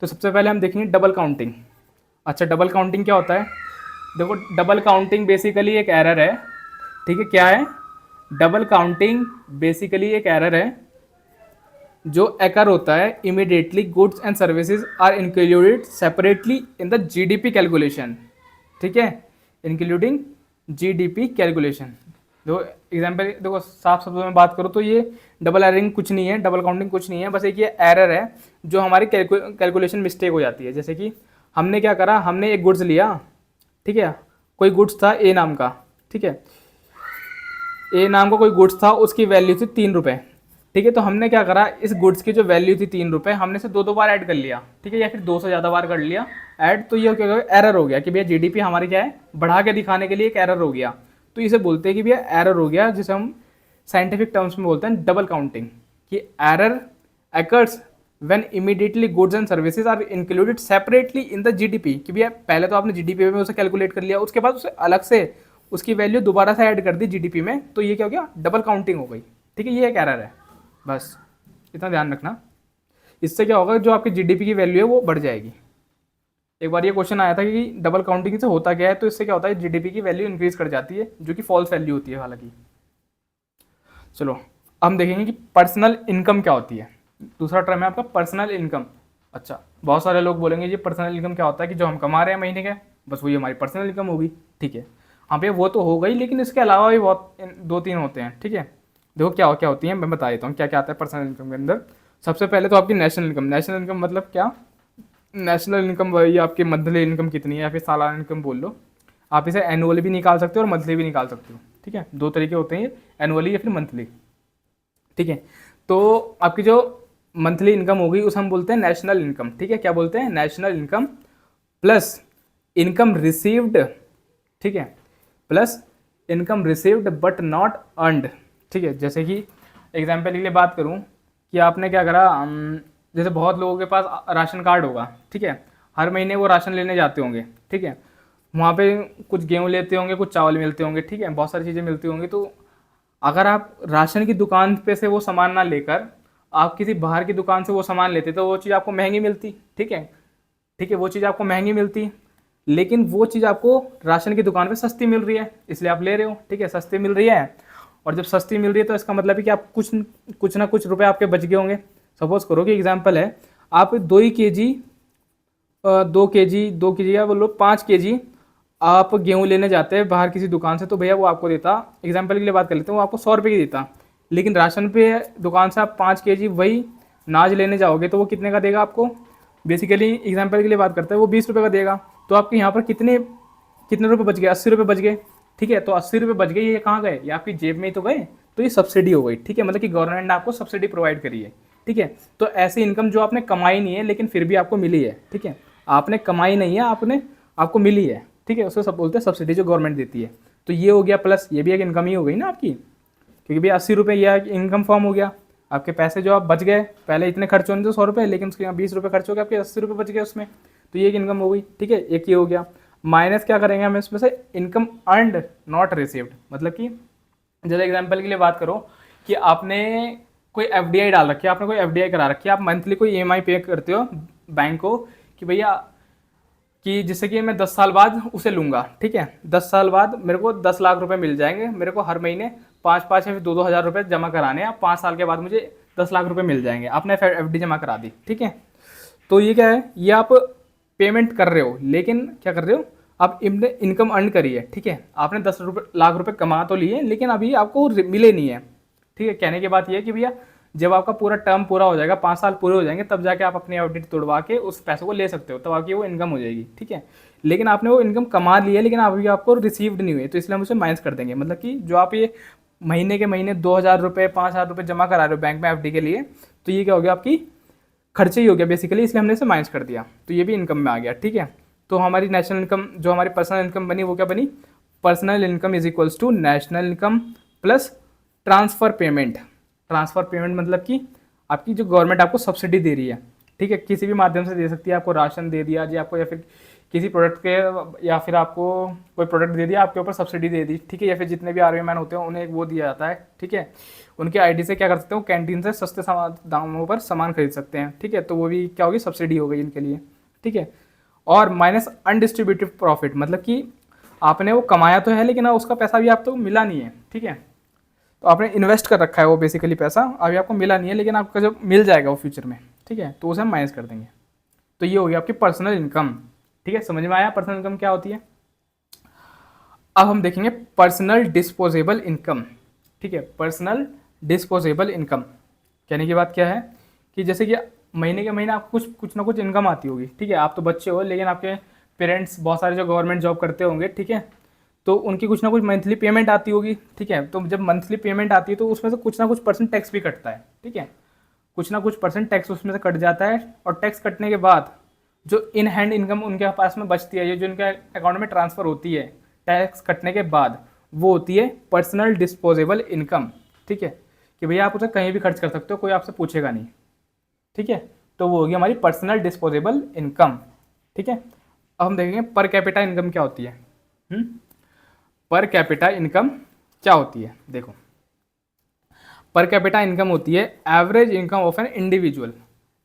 तो सबसे पहले हम देखेंगे डबल काउंटिंग। अच्छा, डबल काउंटिंग क्या होता है, देखो डबल काउंटिंग बेसिकली एक एरर है, ठीक है, क्या है, डबल काउंटिंग बेसिकली एक एरर है जो एकर होता है immediately goods and services are included separately in the GDP calculation, ठीक है, इंक्लूडिंग जीडीपी कैलकुलेशन। देखो एग्जाम्पल, देखो साफ शब्दों में बात करो तो ये डबल एरिंग कुछ नहीं है, डबल काउंटिंग कुछ नहीं है, बस एक ये एरर है जो हमारी कैलकुलेशन मिस्टेक हो जाती है। जैसे कि हमने क्या करा, हमने एक गुड्स लिया, ठीक है, कोई गुड्स था ए नाम का, ठीक है, ए नाम का कोई गुड्स था, उसकी वैल्यू थी 3 रुपये, ठीक है, तो हमने क्या करा, इस गुड्स की जो वैल्यू थी 3 रुपये, हमने इसे 2 बार ऐड कर लिया, ठीक है, या फिर 2 से ज़्यादा बार कर लिया ऐड, तो ये क्या एरर हो गया कि भैया जीडीपी हमारी क्या है, बढ़ा के दिखाने के लिए एक एरर हो गया। तो इसे बोलते हैं कि भैया एरर हो गया, जिसे हम साइंटिफिक टर्म्स में बोलते हैं डबल काउंटिंग, कि error occurs when immediately goods and services are included separately in the GDP, कि भैया पहले तो आपने जीडीपी में उसे कैलकुलेट कर लिया, उसके बाद उसे अलग से उसकी वैल्यू दोबारा से ऐड कर दी जीडीपी में, तो ये क्या हो गया, डबल काउंटिंग हो गई, ठीक है, ये एक एरर है, बस इतना ध्यान रखना। इससे क्या होगा, जो आपकी जीडीपी की वैल्यू है वो बढ़ जाएगी। एक बार ये क्वेश्चन आया था कि डबल काउंटिंग से होता क्या है, तो इससे क्या होता है, जीडीपी की वैल्यू इंक्रीज कर जाती है, जो कि फॉल्स वैल्यू होती है हालांकि। चलो अब हम देखेंगे कि पर्सनल इनकम क्या होती है। दूसरा टर्म है आपका पर्सनल इनकम। अच्छा, बहुत सारे लोग बोलेंगे ये पर्सनल इनकम क्या होता है, कि जो हम कमा रहे हैं महीने के, बस वही हमारी पर्सनल इनकम होगी, ठीक है। हाँ भैया वो तो हो गई, लेकिन इसके अलावा भी बहुत 2-3 होते हैं, ठीक है। देखो क्या क्या होती है, मैं बता देता हूँ क्या क्या आता है पर्सनल इनकम के अंदर। सबसे पहले तो आपकी नेशनल इनकम। नेशनल इनकम मतलब क्या, नेशनल इनकम वही आपकी मंथली इनकम कितनी है, या फिर सालाना इनकम बोल लो। आप इसे एनुअली भी निकाल सकते हो और मंथली भी निकाल सकते हो, ठीक है, 2 तरीके होते हैं, एनुअली या फिर मंथली, ठीक है। तो आपकी जो मंथली इनकम होगी उसे हम बोलते हैं नेशनल इनकम, ठीक है, क्या बोलते हैं, national income, plus income received, ठीक है, plus income received but not earned, ठीक है। जैसे कि एग्जाम्पल के लिए बात करूँ कि आपने क्या करा, जैसे बहुत लोगों के पास राशन कार्ड होगा, ठीक है, हर महीने वो राशन लेने जाते होंगे, ठीक है, वहाँ पे कुछ गेहूँ लेते होंगे, कुछ चावल मिलते होंगे, ठीक है, बहुत सारी चीज़ें मिलती होंगी। तो अगर आप राशन की दुकान पे से वो सामान ना लेकर आप किसी बाहर की दुकान से वो सामान लेते तो वो चीज़ आपको महंगी मिलती, ठीक है, ठीक है, वो चीज़ आपको महंगी मिलती, लेकिन वो चीज़ आपको राशन की दुकान पे सस्ती मिल रही है, इसलिए आप ले रहे हो, ठीक है, सस्ती मिल रही है। और जब सस्ती मिल रही है तो इसका मतलब है कि आप कुछ ना कुछ रुपए आपके बच गए होंगे। सपोज करो कि एग्जांपल है, आप 2 केजी 2 केजी या बोलो 5 केजी आप गेहूँ लेने जाते हैं बाहर किसी दुकान से, तो भैया वो आपको देता, एग्जाम्पल के लिए बात कर लेते हैं, वो आपको 100 रुपये की देता। लेकिन राशन पे दुकान से आप 5 केजी वही नाज लेने जाओगे तो वो कितने का देगा आपको, बेसिकली एग्जाम्पल के लिए बात करते हैं, वो 20 रुपये का देगा। तो आपके यहाँ पर कितने रुपये बच गए, 80 रुपये बच गए, ठीक है। तो 80 रुपये बच गए, ये कहाँ गए, ये आपकी जेब में ही तो गए, तो ये सब्सिडी हो गई, ठीक है, मतलब कि गवर्नमेंट ने आपको सब्सिडी प्रोवाइड करी है, ठीक है। तो ऐसी इनकम जो आपने कमाई नहीं है लेकिन फिर भी आपको मिली है, ठीक है, आपने कमाई नहीं है, आपको मिली है, ठीक है, उसको सब बोलते हैं सब्सिडी जो गवर्नमेंट देती है। तो ये हो गया, प्लस ये भी एक इनकम ही हो गई ना आपकी, क्योंकि भैया 80 रुपये यह इनकम फॉर्म हो गया। आपके पैसे जो आप बच गए, पहले इतने खर्च होने थे 100 रुपये, लेकिन उसके यहाँ 20 रुपये खर्च हो गया, आपके 80 रुपये बच गए उसमें, तो ये एक इनकम हो गई, ठीक है, एक ये हो गया। माइनस क्या करेंगे हम इसमें से, इनकम अर्नड नॉट रिसीव्ड, मतलब कि जैसे एग्जाम्पल के लिए बात करो कि आपने कोई एफडीआई डाल रखी है, आपने कोई एफडीआई करा रखी है, आप मंथली कोई ईएमआई पे करते हो बैंक को कि भैया कि जिससे कि मैं 10 साल बाद उसे लूँगा, ठीक है, 10 साल बाद मेरे को 10 लाख रुपए मिल जाएंगे, मेरे को हर महीने 5-5 या फिर 2-2 हज़ार रुपये जमा कराने हैं, 5 साल के बाद मुझे 10 लाख रुपए मिल जाएंगे, आपने एफडी जमा करा दी, ठीक है। तो ये क्या है, ये आप पेमेंट कर रहे हो, लेकिन क्या कर रहे हो, आप इनकम अर्न करी है, ठीक है, आपने 10 लाख रुपए कमा तो लिए, लेकिन अभी आपको मिले नहीं है, ठीक है। कहने की बात ये है कि भैया जब आपका पूरा टर्म पूरा हो जाएगा, 5 साल पूरे हो जाएंगे, तब जाके आप अपनी एफडी तोड़वा के उस पैसों को ले सकते हो, तब आपकी वो इनकम हो जाएगी, ठीक है। लेकिन आपने वो इनकम कमा ली है, लेकिन अभी आपको रिसीव्ड नहीं हुई, तो इसलिए हम उसे माइनस कर देंगे। मतलब कि जो आप ये महीने के महीने 2,000 रुपये 5,000 रुपये जमा करा रहे हो बैंक में एफडी के लिए, तो ये क्या हो गया, आपकी खर्चे ही हो गया बेसिकली, इसलिए हमने इसे माइनस कर दिया, तो ये भी इनकम में आ गया, ठीक है। तो हमारी नेशनल इनकम, जो हमारी पर्सनल इनकम बनी, वो क्या बनी, personal income is equals to national income plus transfer payment. Transfer payment मतलब कि आपकी जो गवर्नमेंट आपको सब्सिडी दे रही है, ठीक है, किसी भी माध्यम से दे सकती है, आपको राशन दे दिया जी आपको, या फिर किसी प्रोडक्ट के, या फिर आपको कोई प्रोडक्ट दे दिया, आपके ऊपर सब्सिडी दे दी, ठीक है, या फिर जितने भी आर्मी मैन होते हैं उन्हें वो दिया जाता है, ठीक है, उनके आईडी से क्या कर सकते हो, कैंटीन से सस्ते दामों पर सामान खरीद सकते हैं, ठीक है, तो वो भी क्या होगी, सब्सिडी हो गई इनके लिए, ठीक है। और माइनस अनडिस्ट्रीब्यूटिव प्रॉफिट, मतलब कि आपने वो कमाया तो है, लेकिन उसका पैसा भी आपको मिला नहीं है, ठीक है, तो आपने इन्वेस्ट कर रखा है वो बेसिकली पैसा, अभी आपको मिला नहीं है, लेकिन आपका जब मिल जाएगा वो फ्यूचर में, ठीक है, तो उसे हम माइनस कर देंगे। तो ये हो गया आपकी पर्सनल इनकम, ठीक है, समझ में आया पर्सनल इनकम क्या होती है। अब हम देखेंगे पर्सनल डिस्पोजेबल इनकम, ठीक है, पर्सनल डिस्पोजेबल इनकम कहने की बात क्या है कि जैसे कि महीने के महीने आपको कुछ ना कुछ इनकम आती होगी, ठीक है, आप तो बच्चे हो, लेकिन आपके पेरेंट्स बहुत सारे जो गवर्नमेंट जॉब करते होंगे, ठीक है, तो उनकी कुछ ना कुछ मंथली पेमेंट आती होगी, ठीक है, तो जब मंथली पेमेंट आती है तो उसमें से कुछ ना कुछ परसेंट टैक्स भी कटता है, ठीक है, कुछ ना कुछ परसेंट टैक्स उसमें से कट जाता है, और टैक्स कटने के बाद जो इन हैंड इनकम उनके पास में बचती है, ये जो उनके अकाउंट में ट्रांसफ़र होती है टैक्स कटने के बाद, वो होती है पर्सनल डिस्पोजेबल इनकम, ठीक है, कि भैया आप उसे कहीं भी खर्च कर सकते हो, कोई आपसे पूछेगा नहीं, ठीक है, तो वो होगी हमारी पर्सनल डिस्पोजेबल इनकम, ठीक है। अब हम देखेंगे पर कैपिटा इनकम क्या होती है। पर कैपिटा इनकम क्या होती है, देखो, पर कैपिटा इनकम होती है average income of an individual.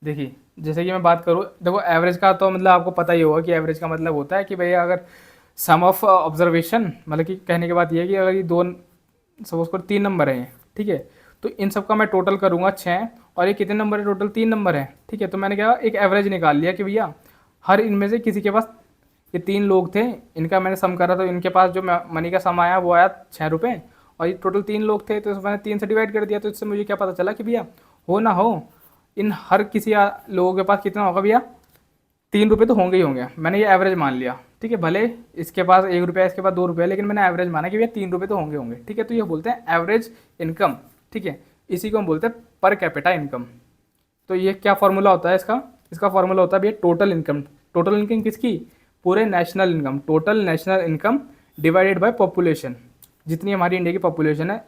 देखिए जैसे कि मैं बात करूँ, देखो एवरेज का तो मतलब आपको पता ही होगा कि एवरेज का मतलब होता है कि भैया अगर सम ऑफ ऑब्जर्वेशन, मतलब कि कहने की बात यह है कि अगर ये दो, सपोज करो 3 नंबर हैं, ठीक है, तो इन सब का मैं टोटल करूँगा 6, और ये कितने नंबर है, टोटल 3 नंबर है, ठीक है, तो मैंने क्या एक एवरेज निकाल लिया कि भैया हर इनमें से किसी के पास, ये 3 लोग थे, इनका मैंने सम करा तो इनके पास जो मनी का सम आया वो आया 6 रुपये, और ये टोटल 3 लोग थे, तो मैंने 3 से डिवाइड कर दिया, तो इससे मुझे क्या पता चला कि भैया हो ना हो इन हर किसी लोगों के पास कितना होगा भैया, 3 रुपये तो होंगे ही होंगे, मैंने ये एवरेज मान लिया, ठीक है, भले इसके पास 1 रुपया इसके पास 2 रुपये, लेकिन मैंने एवरेज माना कि भैया 3 रुपये तो होंगे होंगे, ठीक है, तो ये बोलते हैं एवरेज इनकम, ठीक है, इसी को हम बोलते हैं पर कैपिटा इनकम। तो ये क्या फॉर्मूला होता है इसका फॉर्मूला होता है भैया टोटल इनकम। टोटल इनकम किसकी, पूरे national income, total national income divided by population, जितनी हमारी इंडिया की पॉपुलेशन है,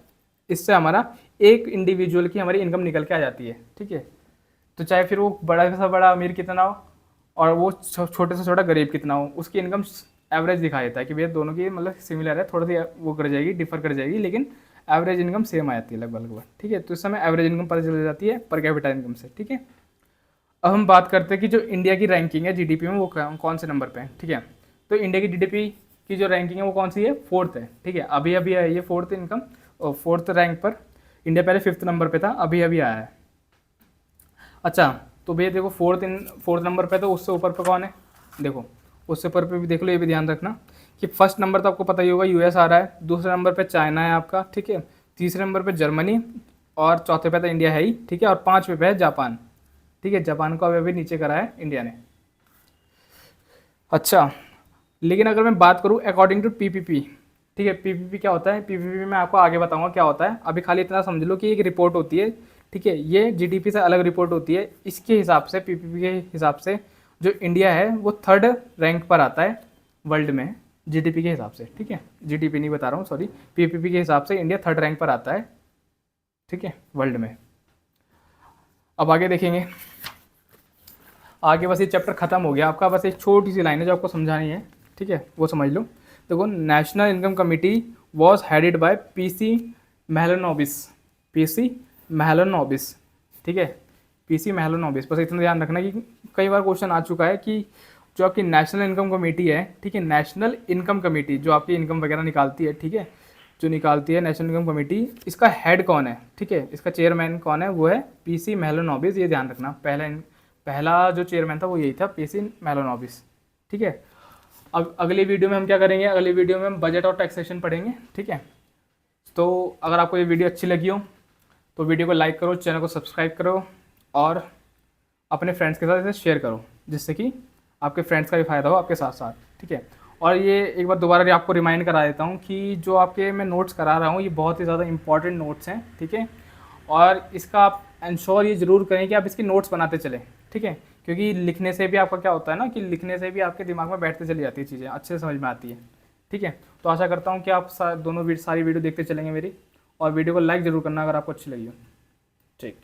इससे हमारा एक इंडिविजुअल की हमारी इनकम निकल के आ जाती है, ठीक है। तो चाहे फिर वो बड़ा से बड़ा अमीर कितना हो और वो छोटे से छोटा गरीब कितना हो, उसकी इनकम एवरेज दिखा देता है कि भैया दोनों की मतलब सिमिलर है, थोड़ी सी वो कर जाएगी, डिफर कर जाएगी, लेकिन एवरेज इनकम सेम आ जाती है लगभग, ठीक है। तो इस समय एवरेज इनकम पता चल जाती है पर कैपिटा इनकम से, ठीक है। अब हम बात करते हैं कि जो इंडिया की रैंकिंग है जीडीपी में, वो कौन से नंबर पे है, ठीक है। तो इंडिया की जीडीपी की जो रैंकिंग है वो कौन सी है, 4th है, ठीक है, अभी अभी है ये 4th इनकम, और 4th रैंक पर इंडिया पहले 5th नंबर पे था, अभी अभी आया है। अच्छा तो भैया देखो 4th नंबर पे, तो उससे ऊपर पे कौन है, देखो उससे ऊपर पे भी देख लो, ये भी ध्यान रखना कि फर्स्ट नंबर तो आपको पता ही होगा यूएस आ रहा है, दूसरे नंबर पे चाइना है आपका, ठीक है, तीसरे नंबर पे जर्मनी, और चौथे पे तो इंडिया है ही, ठीक है, और 5वें पे है जापान, ठीक है, जापान को अभी नीचे करा है इंडिया ने। अच्छा लेकिन अगर मैं बात करूँ अकॉर्डिंग टू पीपीपी, ठीक है, पीपीपी क्या होता है, पीपीपी में आपको आगे बताऊंगा क्या होता है, अभी खाली इतना समझ लो कि एक रिपोर्ट होती है, ठीक है, ये जीडीपी से अलग रिपोर्ट होती है, इसके हिसाब से पीपीपी के हिसाब से जो इंडिया है वो 3rd रैंक पर आता है वर्ल्ड में जीडीपी के हिसाब से, ठीक है, जीडीपी नहीं बता रहा हूँ सॉरी, पीपीपी के हिसाब से इंडिया 3rd रैंक पर आता है, ठीक है, वर्ल्ड में। अब आगे देखेंगे, आगे बस ये चैप्टर खत्म हो गया आपका, बस एक छोटी सी लाइन है जो आपको समझानी है, ठीक है, वो समझ लो। देखो national income committee was headed by PC Mahalanobis, PC Mahalanobis, ठीक है, पीसी महलनोबिस। बस इतना ध्यान रखना कि कई बार क्वेश्चन आ चुका है कि जो आपकी नेशनल इनकम कमेटी है, ठीक है, नेशनल इनकम कमेटी जो आपकी इनकम वगैरह निकालती है, ठीक है, जो निकालती है नेशनल इनकम कमेटी, इसका हेड कौन है, ठीक है, इसका चेयरमैन कौन है, वो है पीसी महलनोबिस। ये ध्यान रखना, पहला जो चेयरमैन था वो यही था, पीसी महलनोबिस, ठीक है। अब अगली वीडियो में हम क्या करेंगे, अगली वीडियो में हम बजट और टैक्सेशन पढ़ेंगे, ठीक है। तो अगर आपको ये वीडियो अच्छी लगी हो तो वीडियो को लाइक करो, चैनल को सब्सक्राइब करो और अपने फ्रेंड्स के साथ इसे शेयर करो, जिससे कि आपके फ्रेंड्स का भी फ़ायदा हो आपके साथ साथ, ठीक है। और ये एक बार दोबारा आपको रिमाइंड करा देता हूँ कि जो आपके मैं नोट्स करा रहा हूँ ये बहुत ही ज़्यादा इंपॉर्टेंट नोट्स हैं, ठीक है। और इसका आप इंश्योर ये ज़रूर करें कि आप इसकी नोट्स बनाते चलें, ठीक है, क्योंकि लिखने से भी आपका क्या होता है ना कि लिखने से भी आपके दिमाग में बैठते चली जाती है चीज़ें, अच्छे से समझ में आती है, ठीक है। तो आशा करता हूँ कि आप सारी वीडियो देखते चलेंगे मेरी, और वीडियो को लाइक ज़रूर करना अगर आपको अच्छी लगी हो, ठीक।